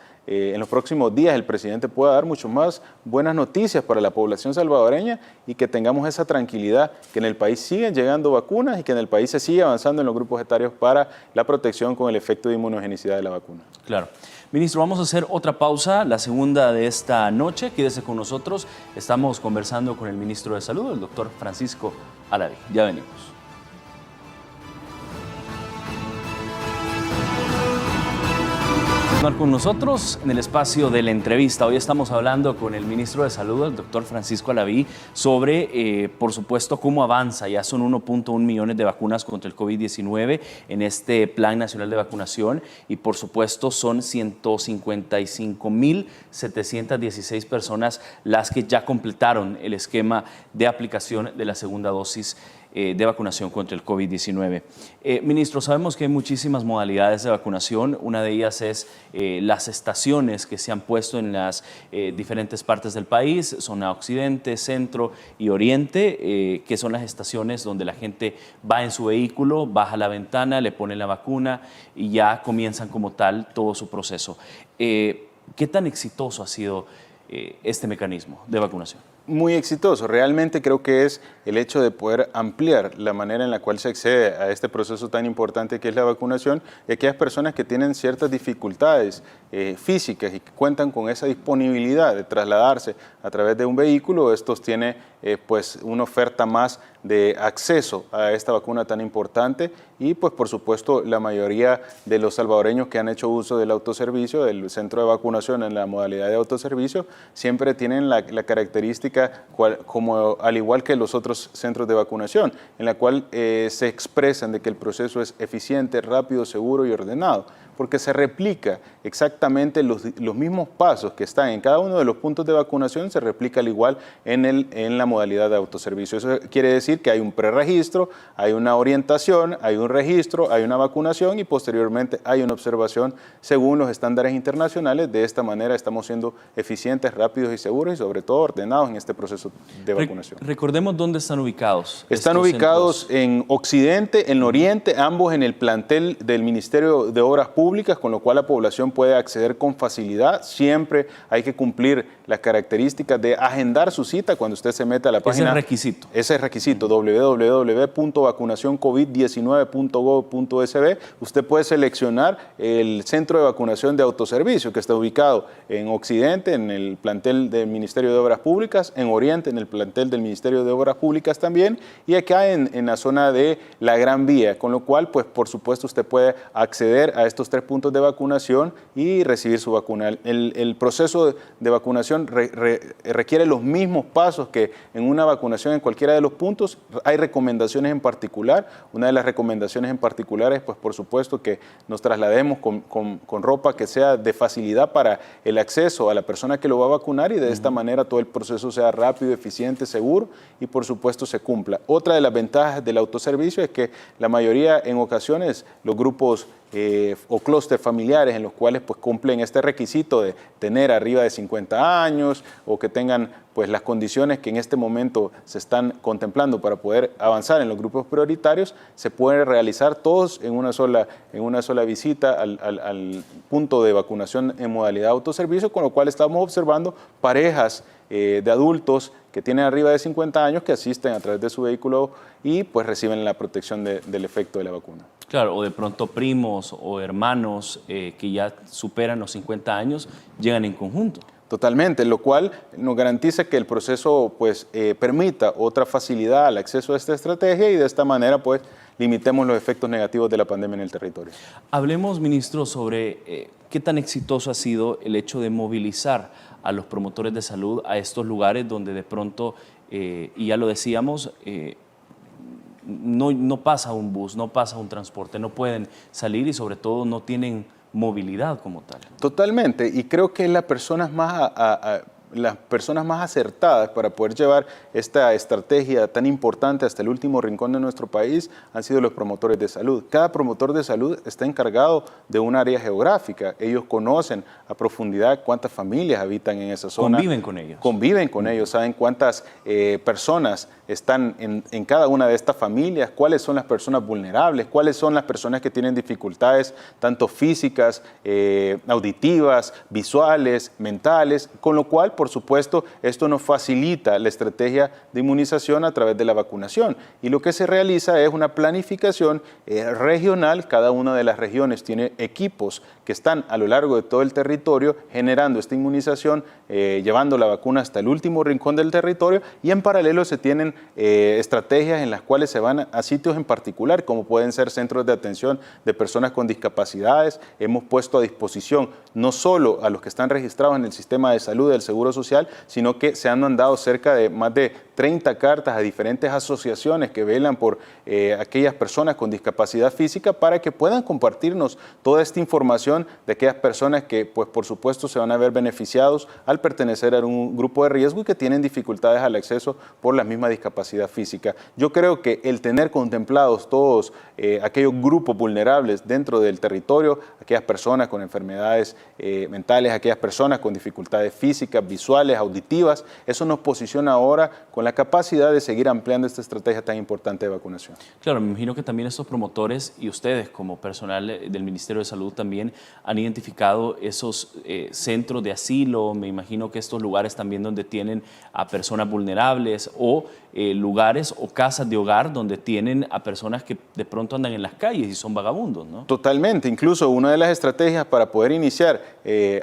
días el presidente pueda dar mucho más buenas noticias para la población salvadoreña y que tengamos esa tranquilidad, que en el país siguen llegando vacunas y que en el país se sigue avanzando en los grupos etarios para la protección con el efecto de inmunogenicidad de la vacuna. Claro. Ministro, vamos a hacer otra pausa, la segunda de esta noche. Quédese con nosotros. Estamos conversando con el ministro de Salud, el doctor Francisco Alaví. Ya venimos. Con nosotros en el espacio de la entrevista. Hoy estamos hablando con el ministro de Salud, el doctor Francisco Alaví, sobre, por supuesto, cómo avanza. Ya son 1.1 millones de vacunas contra el COVID-19 en este Plan Nacional de Vacunación y, por supuesto, son 155.716 personas las que ya completaron el esquema de aplicación de la segunda dosis de vacunación contra el COVID-19. Ministro, sabemos que hay muchísimas modalidades de vacunación. Una de ellas es las estaciones que se han puesto en las diferentes partes del país, zona occidente, centro y oriente, que son las estaciones donde la gente va en su vehículo, baja la ventana, le pone la vacuna y ya comienzan como tal todo su proceso. ¿Qué tan exitoso ha sido este mecanismo de vacunación? Muy exitoso. Realmente creo que es el hecho de poder ampliar la manera en la cual se accede a este proceso tan importante que es la vacunación, y aquellas personas que tienen ciertas dificultades físicas y que cuentan con esa disponibilidad de trasladarse a través de un vehículo, estos tienen pues una oferta más de acceso a esta vacuna tan importante, y pues por supuesto la mayoría de los salvadoreños que han hecho uso del autoservicio, del centro de vacunación en la modalidad de autoservicio, siempre tienen la característica como al igual que los otros centros de vacunación, en la cual se expresan de que el proceso es eficiente, rápido, seguro y ordenado, porque se replica exactamente los mismos pasos que están en cada uno de los puntos de vacunación, se replica al igual en la modalidad de autoservicio. Eso quiere decir que hay un preregistro, hay una orientación, hay un registro, hay una vacunación y posteriormente hay una observación según los estándares internacionales. De esta manera estamos siendo eficientes, rápidos y seguros y sobre todo ordenados en este proceso de vacunación. Recordemos dónde están ubicados. Están ubicados en Occidente, en Oriente, ambos en el plantel del Ministerio de Obras Públicas, con lo cual la población puede acceder con facilidad. Siempre hay que cumplir las características de agendar su cita cuando usted se mete a la página. Ese es requisito. Ese es requisito, www.vacunacioncovid19.gov.sb. Usted puede seleccionar el centro de vacunación de autoservicio que está ubicado en Occidente, en el plantel del Ministerio de Obras Públicas, en Oriente, en el plantel del Ministerio de Obras Públicas también, y acá en la zona de la Gran Vía, con lo cual, pues por supuesto, usted puede acceder a estos 3 puntos de vacunación y recibir su vacuna. El proceso de vacunación requiere los mismos pasos que en una vacunación en cualquiera de los puntos. Hay recomendaciones en particular. Una de las recomendaciones en particular es, pues, por supuesto, que nos traslademos con ropa que sea de facilidad para el acceso a la persona que lo va a vacunar, y de esta manera todo el proceso sea rápido, eficiente, seguro y, por supuesto, se cumpla. Otra de las ventajas del autoservicio es que la mayoría, en ocasiones, los grupos o clústeres familiares en los cuales pues cumplen este requisito de tener arriba de 50 años o que tengan pues las condiciones que en este momento se están contemplando para poder avanzar en los grupos prioritarios, se pueden realizar todos en una sola visita al punto de vacunación en modalidad autoservicio, con lo cual estamos observando parejas de adultos que tienen arriba de 50 años que asisten a través de su vehículo y pues reciben la protección del efecto de la vacuna. Claro, o de pronto primos o hermanos que ya superan los 50 años llegan en conjunto. Totalmente, lo cual nos garantiza que el proceso pues, permita otra facilidad al acceso a esta estrategia y de esta manera pues limitemos los efectos negativos de la pandemia en el territorio. Hablemos, ministro, sobre qué tan exitoso ha sido el hecho de movilizar a los promotores de salud a estos lugares donde de pronto, y ya lo decíamos, no pasa un bus, no pasa un transporte, no pueden salir y sobre todo no tienen movilidad como tal. Totalmente, y creo que las personas más las personas más acertadas para poder llevar esta estrategia tan importante hasta el último rincón de nuestro país han sido los promotores de salud. Cada promotor de salud está encargado de un área geográfica. Ellos conocen a profundidad cuántas familias habitan en esa zona. Conviven con ellos. Conviven con ellos, saben cuántas personas están en cada una de estas familias, cuáles son las personas vulnerables, cuáles son las personas que tienen dificultades tanto físicas, auditivas, visuales, mentales, con lo cual, por supuesto, esto nos facilita la estrategia de inmunización a través de la vacunación. Y lo que se realiza es una planificación regional. Cada una de las regiones tiene equipos que están a lo largo de todo el territorio generando esta inmunización, llevando la vacuna hasta el último rincón del territorio, y en paralelo se tienen estrategias en las cuales se van a sitios en particular, como pueden ser centros de atención de personas con discapacidades. Hemos puesto a disposición no solo a los que están registrados en el sistema de salud del Seguro Social, sino que se han mandado cerca de más de 30 cartas a diferentes asociaciones que velan por aquellas personas con discapacidad física para que puedan compartirnos toda esta información de aquellas personas que, pues, por supuesto, se van a ver beneficiados al pertenecer a un grupo de riesgo y que tienen dificultades al acceso por la misma discapacidad física. Yo creo que el tener contemplados todos aquellos grupos vulnerables dentro del territorio, aquellas personas con enfermedades mentales, aquellas personas con dificultades físicas, visuales, auditivas, eso nos posiciona ahora con la capacidad de seguir ampliando esta estrategia tan importante de vacunación. Claro, me imagino que también estos promotores y ustedes como personal del Ministerio de Salud también han identificado esos centros de asilo, me imagino que estos lugares también donde tienen a personas vulnerables o lugares o casas de hogar donde tienen a personas que de pronto andan en las calles y son vagabundos, ¿no? Totalmente, incluso una de las estrategias para poder iniciar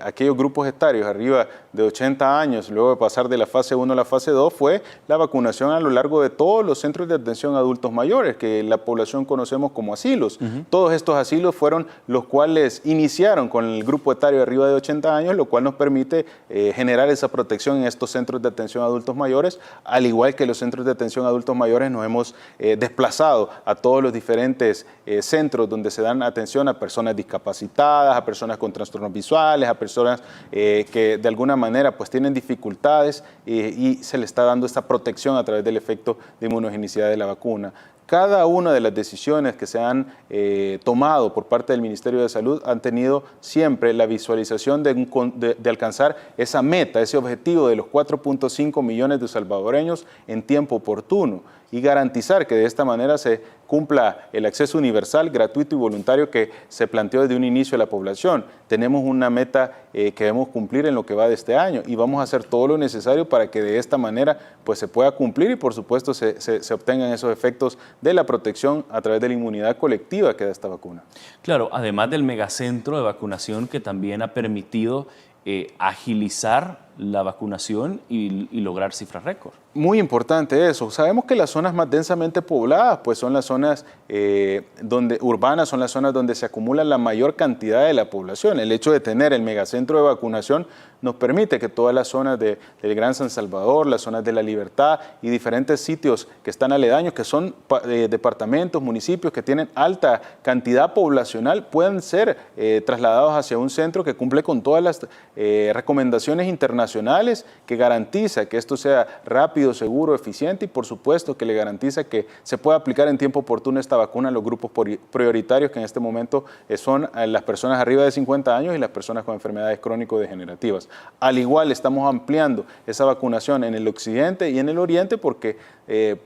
aquellos grupos etarios arriba de 80 años, luego de pasar de la fase 1 a la fase 2, fue la vacunación a lo largo de todos los centros de atención a adultos mayores, que la población conocemos como asilos. Todos estos asilos fueron los cuales iniciaron con el grupo etario arriba de 80 años, lo cual nos permite generar esa protección en estos centros de atención a adultos mayores, al igual que los centros de atención a adultos mayores nos hemos desplazado a todos los diferentes centros donde se dan atención a personas discapacitadas, a personas con trastornos visuales, a personas que de alguna manera pues tienen dificultades y se les está dando esta protección a través del efecto de inmunogenicidad de la vacuna. Cada una de las decisiones que se han tomado por parte del Ministerio de Salud han tenido siempre la visualización de alcanzar esa meta, ese objetivo de los 4.5 millones de salvadoreños en tiempo oportuno y garantizar que de esta manera se cumpla el acceso universal, gratuito y voluntario que se planteó desde un inicio a la población. Tenemos una meta que debemos cumplir en lo que va de este año y vamos a hacer todo lo necesario para que de esta manera pues, se pueda cumplir y por supuesto se obtengan esos efectos de la protección a través de la inmunidad colectiva que da esta vacuna. Claro, además del megacentro de vacunación que también ha permitido agilizar la vacunación y lograr cifras récord. Muy importante eso. Sabemos que las zonas más densamente pobladas pues son las zonas urbanas, son las zonas donde se acumula la mayor cantidad de la población. El hecho de tener el megacentro de vacunación nos permite que todas las zonas del Gran San Salvador, las zonas de La Libertad y diferentes sitios que están aledaños, que son departamentos, municipios que tienen alta cantidad poblacional, puedan ser trasladados hacia un centro que cumple con todas las recomendaciones internacionales, que garantiza que esto sea rápido, seguro, eficiente y por supuesto que le garantiza que se pueda aplicar en tiempo oportuno esta vacuna a los grupos prioritarios que en este momento son las personas arriba de 50 años y las personas con enfermedades crónico-degenerativas. Al igual estamos ampliando esa vacunación en el occidente y en el oriente porque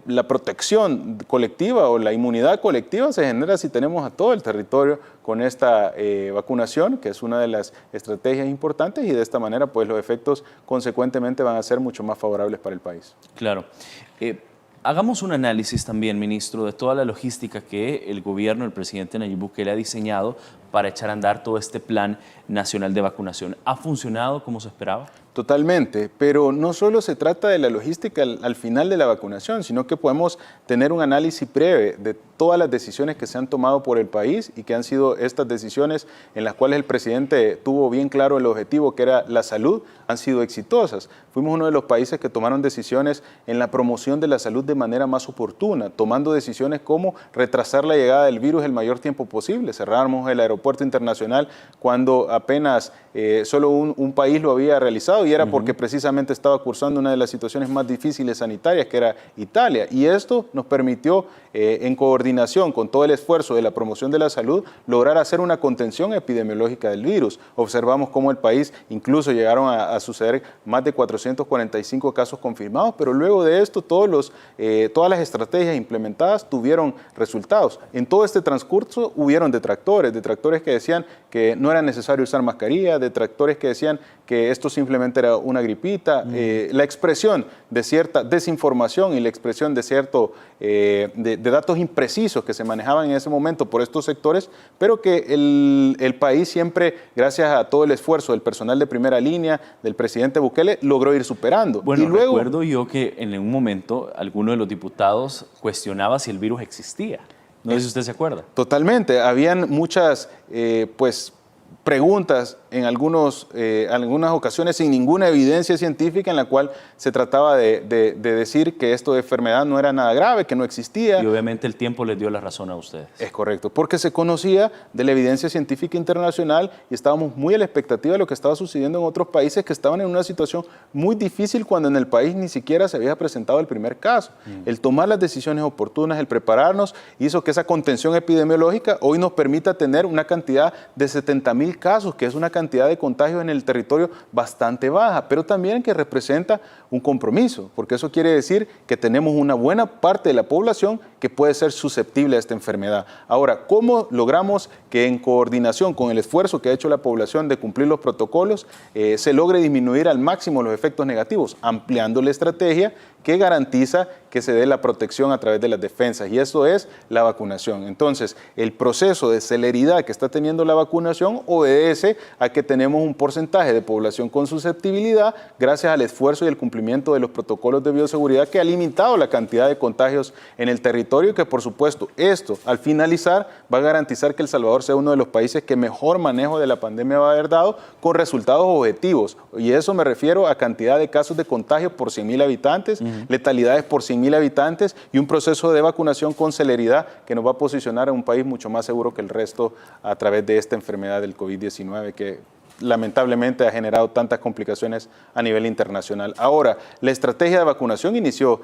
la protección colectiva o la inmunidad colectiva se genera si tenemos a todo el territorio con esta vacunación, que es una de las estrategias importantes y de esta manera pues los efectos consecuentemente van a ser mucho más favorables para el país. Claro. Hagamos un análisis también, ministro, de toda la logística que el gobierno, el presidente Nayib Bukele ha diseñado para echar a andar todo este plan nacional de vacunación. ¿Ha funcionado como se esperaba? Totalmente, pero no solo se trata de la logística al final de la vacunación, sino que podemos tener un análisis breve de todas las decisiones que se han tomado por el país y que han sido estas decisiones en las cuales el presidente tuvo bien claro el objetivo que era la salud, han sido exitosas. Fuimos uno de los países que tomaron decisiones en la promoción de la salud de manera más oportuna, tomando decisiones como retrasar la llegada del virus el mayor tiempo posible. Cerramos el aeropuerto internacional cuando apenas solo un país lo había realizado hospitalizado y era porque precisamente estaba cursando una de las situaciones más difíciles sanitarias, que era Italia. Y esto nos permitió, en coordinación con todo el esfuerzo de la promoción de la salud, lograr hacer una contención epidemiológica del virus. Observamos cómo el país incluso llegaron a suceder más de 445 casos confirmados, pero luego de esto todas las estrategias implementadas tuvieron resultados. En todo este transcurso hubieron detractores que decían que no era necesario usar mascarilla, detractores que decían que esto simplemente era una gripita, la expresión de cierta desinformación y la expresión de datos imprecisos que se manejaban en ese momento por estos sectores, pero que el país siempre, gracias a todo el esfuerzo del personal de primera línea, del presidente Bukele, logró ir superando. Bueno, y luego, recuerdo yo que en un momento alguno de los diputados cuestionaba si el virus existía. No sé si usted se acuerda. Totalmente. Habían muchas, preguntas en algunas ocasiones sin ninguna evidencia científica en la cual se trataba de decir que esto de enfermedad no era nada grave, que no existía. Y obviamente el tiempo les dio la razón a ustedes. Es correcto, porque se conocía de la evidencia científica internacional y estábamos muy a la expectativa de lo que estaba sucediendo en otros países que estaban en una situación muy difícil cuando en el país ni siquiera se había presentado el primer caso. El tomar las decisiones oportunas, el prepararnos, hizo que esa contención epidemiológica hoy nos permita tener una cantidad de 70,000 casos, que es una cantidad de contagios en el territorio bastante baja, pero también que representa un compromiso, porque eso quiere decir que tenemos una buena parte de la población que puede ser susceptible a esta enfermedad. Ahora, ¿cómo logramos que en coordinación con el esfuerzo que ha hecho la población de cumplir los protocolos, se logre disminuir al máximo los efectos negativos? Ampliando la estrategia que garantiza que se dé la protección a través de las defensas, y eso es la vacunación. Entonces, el proceso de celeridad que está teniendo la vacunación obedece a que tenemos un porcentaje de población con susceptibilidad gracias al esfuerzo y el cumplimiento de los protocolos de bioseguridad que ha limitado la cantidad de contagios en el territorio y que, por supuesto, esto, al finalizar, va a garantizar que El Salvador sea uno de los países que mejor manejo de la pandemia va a haber dado con resultados objetivos. Y eso me refiero a cantidad de casos de contagio por 100,000 habitantes, letalidades por 100,000 habitantes y un proceso de vacunación con celeridad que nos va a posicionar a un país mucho más seguro que el resto a través de esta enfermedad del COVID-19 que lamentablemente ha generado tantas complicaciones a nivel internacional. Ahora, la estrategia de vacunación inició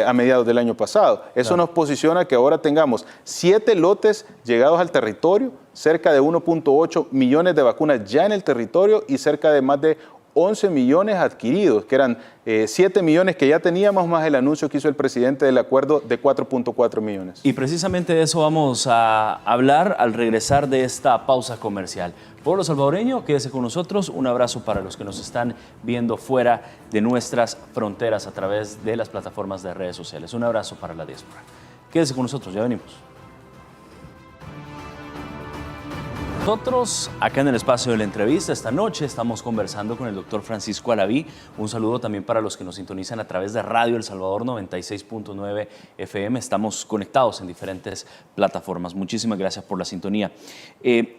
a mediados del año pasado. Eso nos posiciona que ahora tengamos 7 lotes llegados al territorio, cerca de 1.8 millones de vacunas ya en el territorio y cerca de más de 11 millones adquiridos, que eran 7 millones que ya teníamos, más el anuncio que hizo el presidente del acuerdo de 4.4 millones. Y precisamente de eso vamos a hablar al regresar de esta pausa comercial. Pueblo salvadoreño, quédese con nosotros. Un abrazo para los que nos están viendo fuera de nuestras fronteras a través de las plataformas de redes sociales. Un abrazo para la diáspora. Quédese con nosotros, ya venimos. Nosotros, acá en el espacio de la entrevista, esta noche estamos conversando con el doctor Francisco Alaví. Un saludo también para los que nos sintonizan a través de Radio El Salvador 96.9 FM. Estamos conectados en diferentes plataformas. Muchísimas gracias por la sintonía.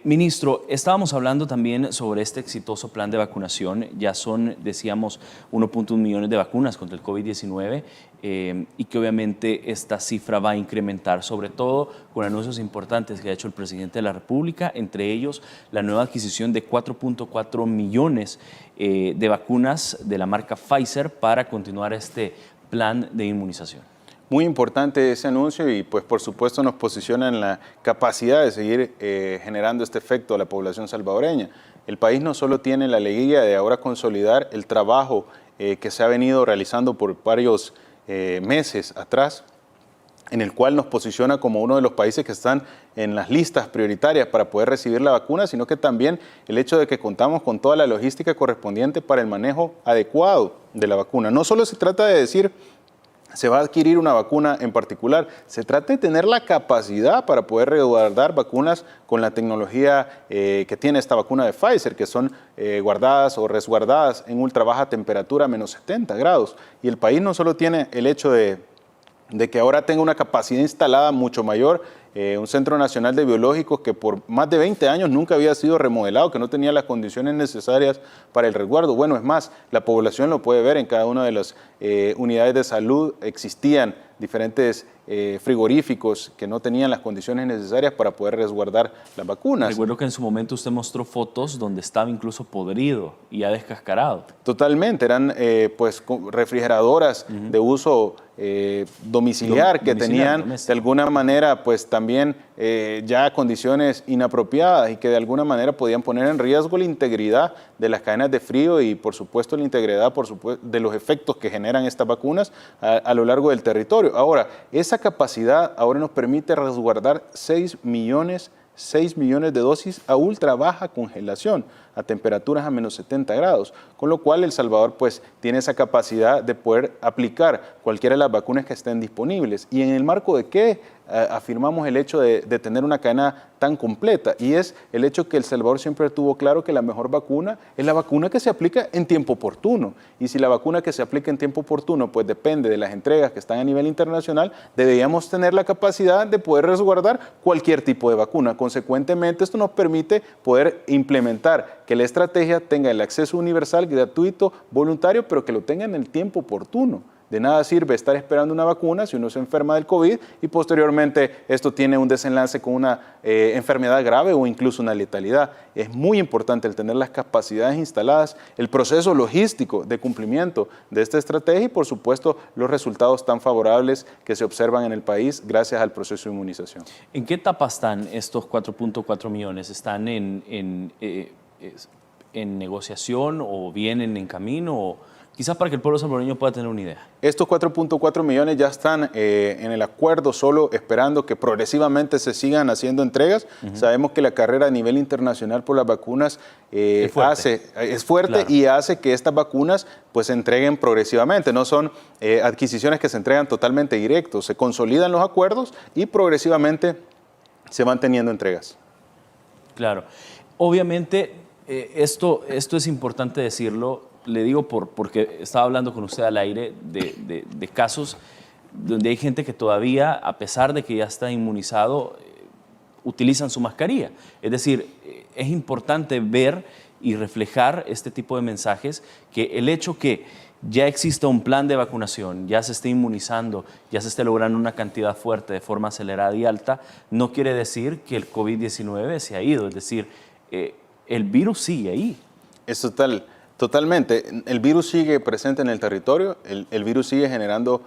Ministro, estábamos hablando también sobre este exitoso plan de vacunación. Ya son, decíamos, 1.1 millones de vacunas contra el COVID-19 y que obviamente esta cifra va a incrementar, sobre todo con anuncios importantes que ha hecho el presidente de la República, entre ellos la nueva adquisición de 4.4 millones de vacunas de la marca Pfizer para continuar este plan de inmunización. Muy importante ese anuncio y pues por supuesto nos posiciona en la capacidad de seguir generando este efecto a la población salvadoreña. El país no solo tiene la alegría de ahora consolidar el trabajo que se ha venido realizando por varios meses atrás, en el cual nos posiciona como uno de los países que están en las listas prioritarias para poder recibir la vacuna, sino que también el hecho de que contamos con toda la logística correspondiente para el manejo adecuado de la vacuna. No solo se trata de decir se va a adquirir una vacuna en particular, se trata de tener la capacidad para poder resguardar vacunas con la tecnología que tiene esta vacuna de Pfizer, que son guardadas o resguardadas en ultra baja temperatura, menos 70 grados. Y el país no solo tiene el hecho de que ahora tenga una capacidad instalada mucho mayor, un Centro Nacional de Biológicos que por más de 20 años nunca había sido remodelado, que no tenía las condiciones necesarias para el resguardo. Bueno, es más, la población lo puede ver en cada una de las unidades de salud, existían diferentes frigoríficos que no tenían las condiciones necesarias para poder resguardar las vacunas. Recuerdo que en su momento usted mostró fotos donde estaba incluso podrido y ya descascarado. Totalmente, eran pues refrigeradoras de uso domiciliar que tenían de alguna manera pues también ya condiciones inapropiadas y que de alguna manera podían poner en riesgo la integridad de las cadenas de frío y por supuesto la integridad de los efectos que generan estas vacunas a lo largo del territorio. Ahora, esa capacidad ahora nos permite resguardar 6 millones de dosis a ultra baja congelación, a temperaturas a menos 70 grados, con lo cual El Salvador pues tiene esa capacidad de poder aplicar cualquiera de las vacunas que estén disponibles. ¿Y en el marco de qué afirmamos el hecho de tener una cadena tan completa? Y es el hecho que El Salvador siempre tuvo claro que la mejor vacuna es la vacuna que se aplica en tiempo oportuno. Y si la vacuna que se aplica en tiempo oportuno pues depende de las entregas que están a nivel internacional, deberíamos tener la capacidad de poder resguardar cualquier tipo de vacuna. Consecuentemente, esto nos permite poder implementar que la estrategia tenga el acceso universal, gratuito, voluntario, pero que lo tenga en el tiempo oportuno. De nada sirve estar esperando una vacuna si uno se enferma del COVID y posteriormente esto tiene un desenlace con una enfermedad grave o incluso una letalidad. Es muy importante el tener las capacidades instaladas, el proceso logístico de cumplimiento de esta estrategia y por supuesto los resultados tan favorables que se observan en el país gracias al proceso de inmunización. ¿En qué etapa están estos 4.4 millones? ¿Están en negociación o vienen en camino? O quizás para que el pueblo salvadoreño pueda tener una idea. Estos 4.4 millones ya están en el acuerdo, solo esperando que progresivamente se sigan haciendo entregas. Sabemos que la carrera a nivel internacional por las vacunas es fuerte claro. Y hace que estas vacunas pues se entreguen progresivamente. No son adquisiciones que se entregan totalmente directos, se consolidan los acuerdos y progresivamente se van teniendo entregas. Claro. Obviamente esto es importante decirlo. Le digo porque estaba hablando con usted al aire de casos donde hay gente que todavía, a pesar de que ya está inmunizado, utilizan su mascarilla. Es decir, es importante ver y reflejar este tipo de mensajes, que el hecho que ya exista un plan de vacunación, ya se esté inmunizando, ya se esté logrando una cantidad fuerte de forma acelerada y alta, no quiere decir que el COVID-19 se ha ido. Es decir, el virus sigue ahí. Es totalmente. El virus sigue presente en el territorio, el virus sigue generando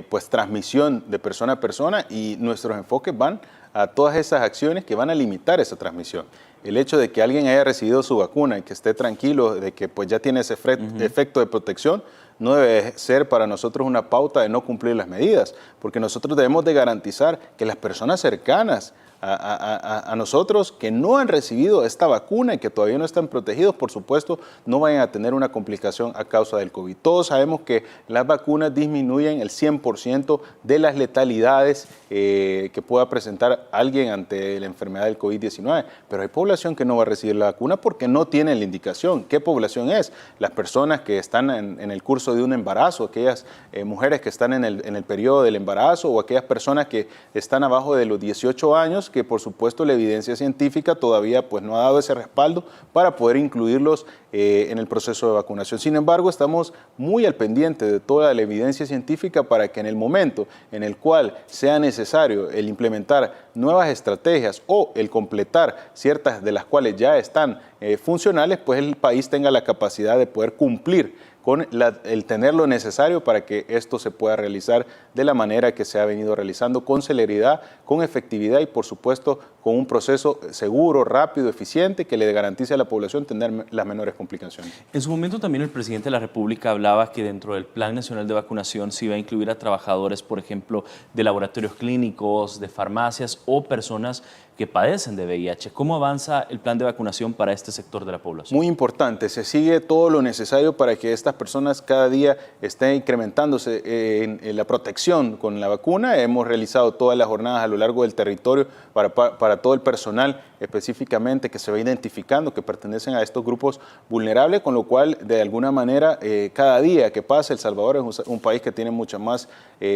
pues transmisión de persona a persona y nuestros enfoques van a todas esas acciones que van a limitar esa transmisión. El hecho de que alguien haya recibido su vacuna y que esté tranquilo de que pues ya tiene ese efecto de protección no debe ser para nosotros una pauta de no cumplir las medidas, porque nosotros debemos de garantizar que las personas cercanas a nosotros que no han recibido esta vacuna y que todavía no están protegidos, por supuesto, no vayan a tener una complicación a causa del COVID. Todos sabemos que las vacunas disminuyen el 100% de las letalidades que pueda presentar alguien ante la enfermedad del COVID-19, pero hay población que no va a recibir la vacuna porque no tiene la indicación. ¿Qué población es? Las personas que están en el curso de un embarazo, aquellas mujeres que están en el periodo del embarazo o aquellas personas que están abajo de los 18 años, que por supuesto la evidencia científica todavía pues no ha dado ese respaldo para poder incluirlos en el proceso de vacunación. Sin embargo, estamos muy al pendiente de toda la evidencia científica para que en el momento en el cual sea necesario el implementar nuevas estrategias o el completar ciertas de las cuales ya están funcionales, pues el país tenga la capacidad de poder cumplir con el tener lo necesario para que esto se pueda realizar de la manera que se ha venido realizando, con celeridad, con efectividad y por supuesto con un proceso seguro, rápido, eficiente, que le garantice a la población tener las menores complicaciones. En su momento también el presidente de la República hablaba que dentro del Plan Nacional de Vacunación se iba a incluir a trabajadores, por ejemplo, de laboratorios clínicos, de farmacias o personas que padecen de VIH. ¿Cómo avanza el plan de vacunación para este sector de la población? Muy importante, se sigue todo lo necesario para que estas personas cada día estén incrementándose en la protección con la vacuna. Hemos realizado todas las jornadas a lo largo del territorio para todo el personal específicamente que se va identificando, que pertenecen a estos grupos vulnerables, con lo cual de alguna manera cada día que pasa El Salvador es un país que tiene mucha más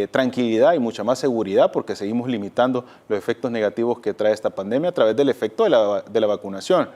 tranquilidad y mucha más seguridad porque seguimos limitando los efectos negativos que trae esta pandemia a través del efecto de la vacunación.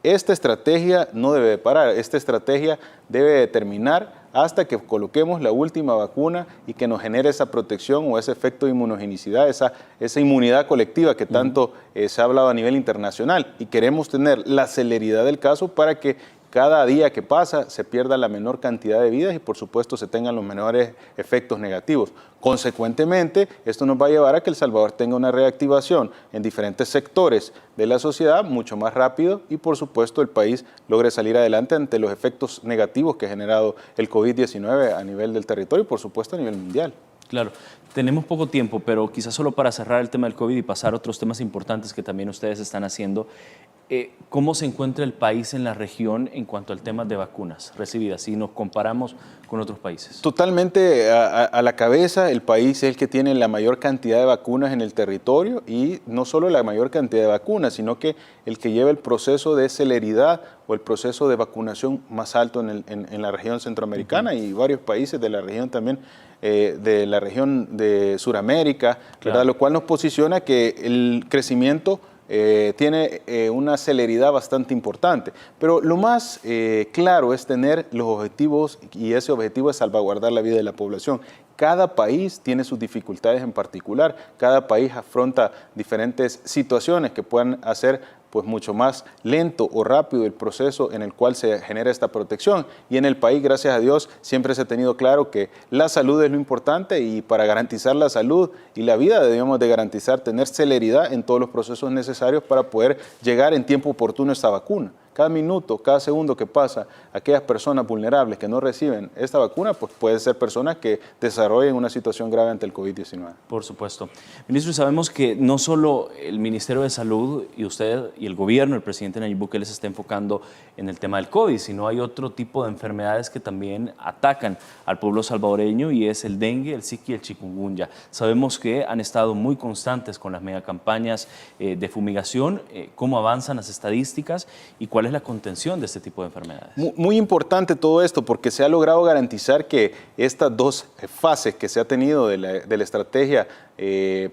Esta estrategia no debe parar, esta estrategia debe determinar hasta que coloquemos la última vacuna y que nos genere esa protección o ese efecto de inmunogenicidad, esa inmunidad colectiva que tanto se ha hablado a nivel internacional. Y queremos tener la celeridad del caso para que cada día que pasa se pierda la menor cantidad de vidas y por supuesto se tengan los menores efectos negativos. Consecuentemente, esto nos va a llevar a que El Salvador tenga una reactivación en diferentes sectores de la sociedad mucho más rápido y por supuesto el país logre salir adelante ante los efectos negativos que ha generado el COVID-19 a nivel del territorio y por supuesto a nivel mundial. Claro, tenemos poco tiempo, pero quizás solo para cerrar el tema del COVID y pasar a otros temas importantes que también ustedes están haciendo. ¿Cómo se encuentra el país en la región en cuanto al tema de vacunas recibidas si nos comparamos con otros países? Totalmente a la cabeza, el país es el que tiene la mayor cantidad de vacunas en el territorio y no solo la mayor cantidad de vacunas, sino que el que lleva el proceso de celeridad o el proceso de vacunación más alto en la región centroamericana y varios países de la región también, de la región de Sudamérica, ¿verdad? Lo cual nos posiciona que el crecimiento tiene una celeridad bastante importante, pero lo más claro es tener los objetivos y ese objetivo es salvaguardar la vida de la población. Cada país tiene sus dificultades en particular, cada país afronta diferentes situaciones que puedan hacer pues mucho más lento o rápido el proceso en el cual se genera esta protección. Y en el país, gracias a Dios, siempre se ha tenido claro que la salud es lo importante y para garantizar la salud y la vida debemos de garantizar tener celeridad en todos los procesos necesarios para poder llegar en tiempo oportuno a esta vacuna. Cada minuto, cada segundo que pasa, aquellas personas vulnerables que no reciben esta vacuna, pues pueden ser personas que desarrollen una situación grave ante el COVID-19. Por supuesto. Ministro, sabemos que no solo el Ministerio de Salud y usted y el gobierno, el presidente Nayib Bukele se está enfocando en el tema del COVID, sino hay otro tipo de enfermedades que también atacan al pueblo salvadoreño y es el dengue, el zika y el chikungunya. Sabemos que han estado muy constantes con las megacampañas de fumigación. ¿Cómo avanzan las estadísticas y cuál es la contención de este tipo de enfermedades? Muy importante todo esto porque se ha logrado garantizar que estas dos fases que se ha tenido de la estrategia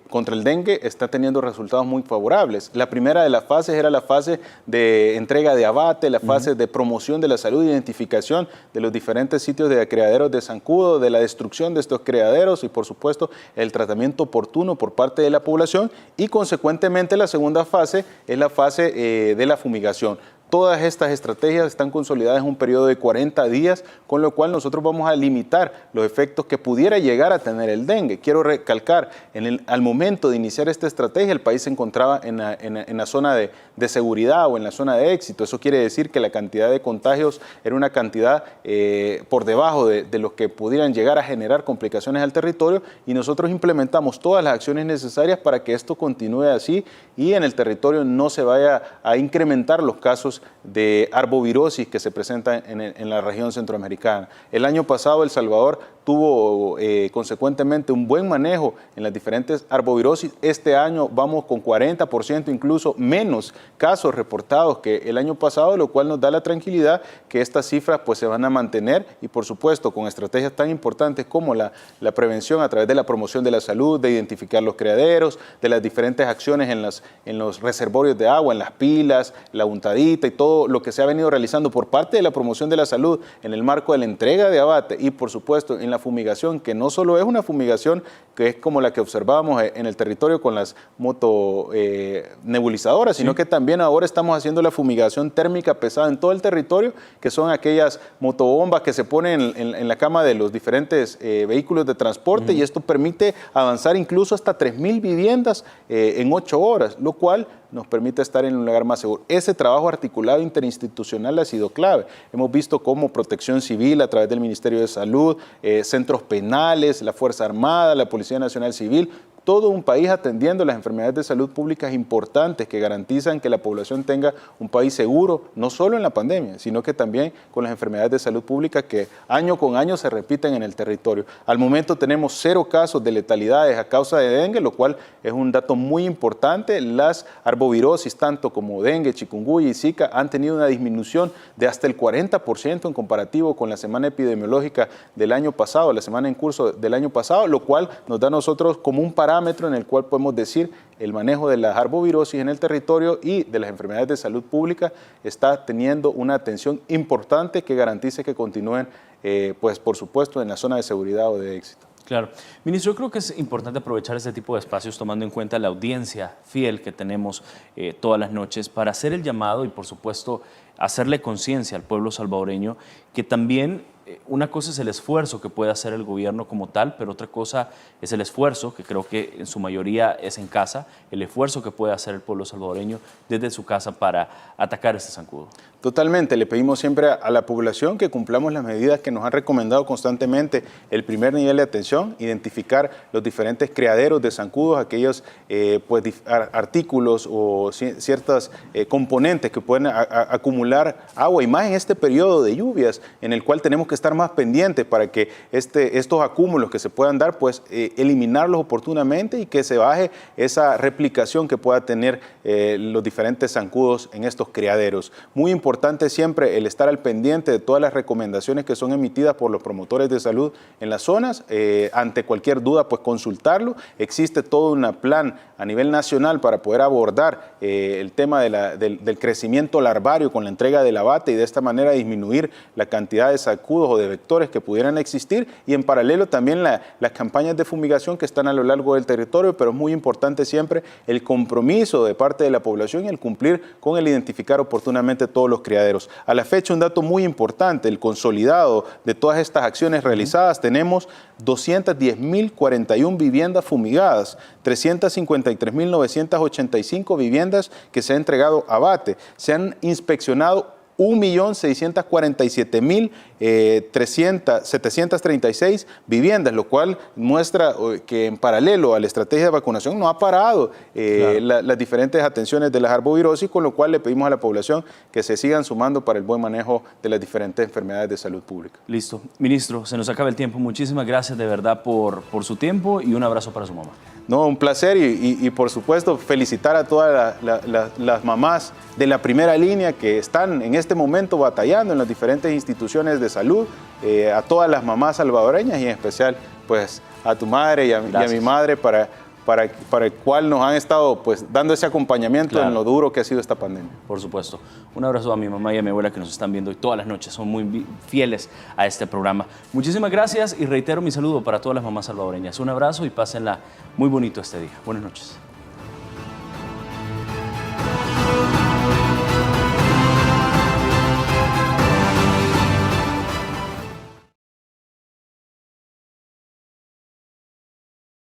contra el dengue está teniendo resultados muy favorables. La primera de las fases era la fase de entrega de abate, la fase de promoción de la salud, identificación de los diferentes sitios de criaderos de zancudo, de la destrucción de estos criaderos y por supuesto el tratamiento oportuno por parte de la población y consecuentemente la segunda fase es la fase de la fumigación. Todas estas estrategias están consolidadas en un periodo de 40 días, con lo cual nosotros vamos a limitar los efectos que pudiera llegar a tener el dengue. Quiero recalcar, al momento de iniciar esta estrategia, el país se encontraba en la zona de seguridad o en la zona de éxito. Eso quiere decir que la cantidad de contagios era una cantidad por debajo de los que pudieran llegar a generar complicaciones al territorio y nosotros implementamos todas las acciones necesarias para que esto continúe así y en el territorio no se vaya a incrementar los casos de arbovirosis que se presentan en la región centroamericana. El año pasado El Salvador tuvo consecuentemente un buen manejo en las diferentes arbovirosis. Este año vamos con 40%, incluso menos casos reportados que el año pasado, lo cual nos da la tranquilidad que estas cifras pues se van a mantener y por supuesto con estrategias tan importantes como la prevención a través de la promoción de la salud, de identificar los criaderos, de las diferentes acciones en los reservorios de agua, en las pilas, la untadita y todo lo que se ha venido realizando por parte de la promoción de la salud en el marco de la entrega de abate y por supuesto en la fumigación, que no solo es una fumigación que es como la que observábamos en el territorio con las motonebulizadoras, sino que también ahora estamos haciendo la fumigación térmica pesada en todo el territorio, que son aquellas motobombas que se ponen en la cama de los diferentes vehículos de transporte y esto permite avanzar incluso hasta 3.000 viviendas en 8 horas, lo cual nos permite estar en un lugar más seguro. Ese trabajo articulado interinstitucional ha sido clave. Hemos visto cómo Protección Civil a través del Ministerio de Salud, centros penales, la Fuerza Armada, la Policía Nacional Civil, todo un país atendiendo las enfermedades de salud públicas importantes que garantizan que la población tenga un país seguro, no solo en la pandemia, sino que también con las enfermedades de salud pública que año con año se repiten en el territorio. Al momento tenemos 0 casos de letalidades a causa de dengue, lo cual es un dato muy importante. Las arbovirosis, tanto como dengue, chikungunya y zika, han tenido una disminución de hasta el 40% en comparativo con la semana epidemiológica del año pasado, la semana en curso del año pasado, lo cual nos da a nosotros como un parámetro parámetro en el cual podemos decir el manejo de la arbovirosis en el territorio y de las enfermedades de salud pública está teniendo una atención importante que garantice que continúen, pues por supuesto, en la zona de seguridad o de éxito. Claro. Ministro, yo creo que es importante aprovechar este tipo de espacios tomando en cuenta la audiencia fiel que tenemos todas las noches para hacer el llamado y, por supuesto, hacerle conciencia al pueblo salvadoreño que también una cosa es el esfuerzo que puede hacer el gobierno como tal, pero otra cosa es el esfuerzo, que creo que en su mayoría es en casa, el esfuerzo que puede hacer el pueblo salvadoreño desde su casa para atacar este zancudo. Totalmente, le pedimos siempre a la población que cumplamos las medidas que nos han recomendado constantemente. El primer nivel de atención, identificar los diferentes criaderos de zancudos, aquellos artículos o ciertos componentes que pueden acumular agua, y más en este periodo de lluvias, en el cual tenemos que estar más pendientes para que estos acúmulos que se puedan dar, pues eliminarlos oportunamente y que se baje esa replicación que pueda tener los diferentes zancudos en estos criaderos. Muy importante siempre el estar al pendiente de todas las recomendaciones que son emitidas por los promotores de salud en las zonas. Ante cualquier duda, pues consultarlo. Existe todo un plan a nivel nacional para poder abordar el tema del crecimiento larvario con la entrega del abate y de esta manera disminuir la cantidad de zancudos o de vectores que pudieran existir, y en paralelo también las campañas de fumigación que están a lo largo del territorio, pero es muy importante siempre el compromiso de parte de la población y el cumplir con el identificar oportunamente todos los criaderos. A la fecha, un dato muy importante, el consolidado de todas estas acciones realizadas, tenemos 210.041 viviendas fumigadas, 353.985 viviendas que se ha entregado abate, se han inspeccionado 1.067.636 viviendas, lo cual muestra que en paralelo a la estrategia de vacunación no ha parado las diferentes atenciones de la arbovirosis, con lo cual le pedimos a la población que se sigan sumando para el buen manejo de las diferentes enfermedades de salud pública. Listo. Ministro, se nos acaba el tiempo. Muchísimas gracias de verdad por su tiempo y un abrazo para su mamá. No, un placer y por supuesto felicitar a todas las mamás de la primera línea que están en este momento batallando en las diferentes instituciones de salud, a todas las mamás salvadoreñas y en especial pues a tu madre y a mi madre para el cual nos han estado pues dando ese acompañamiento en lo duro que ha sido esta pandemia. Por supuesto. Un abrazo a mi mamá y a mi abuela que nos están viendo y todas las noches son muy fieles a este programa. Muchísimas gracias y reitero mi saludo para todas las mamás salvadoreñas. Un abrazo y pásenla muy bonito este día. Buenas noches.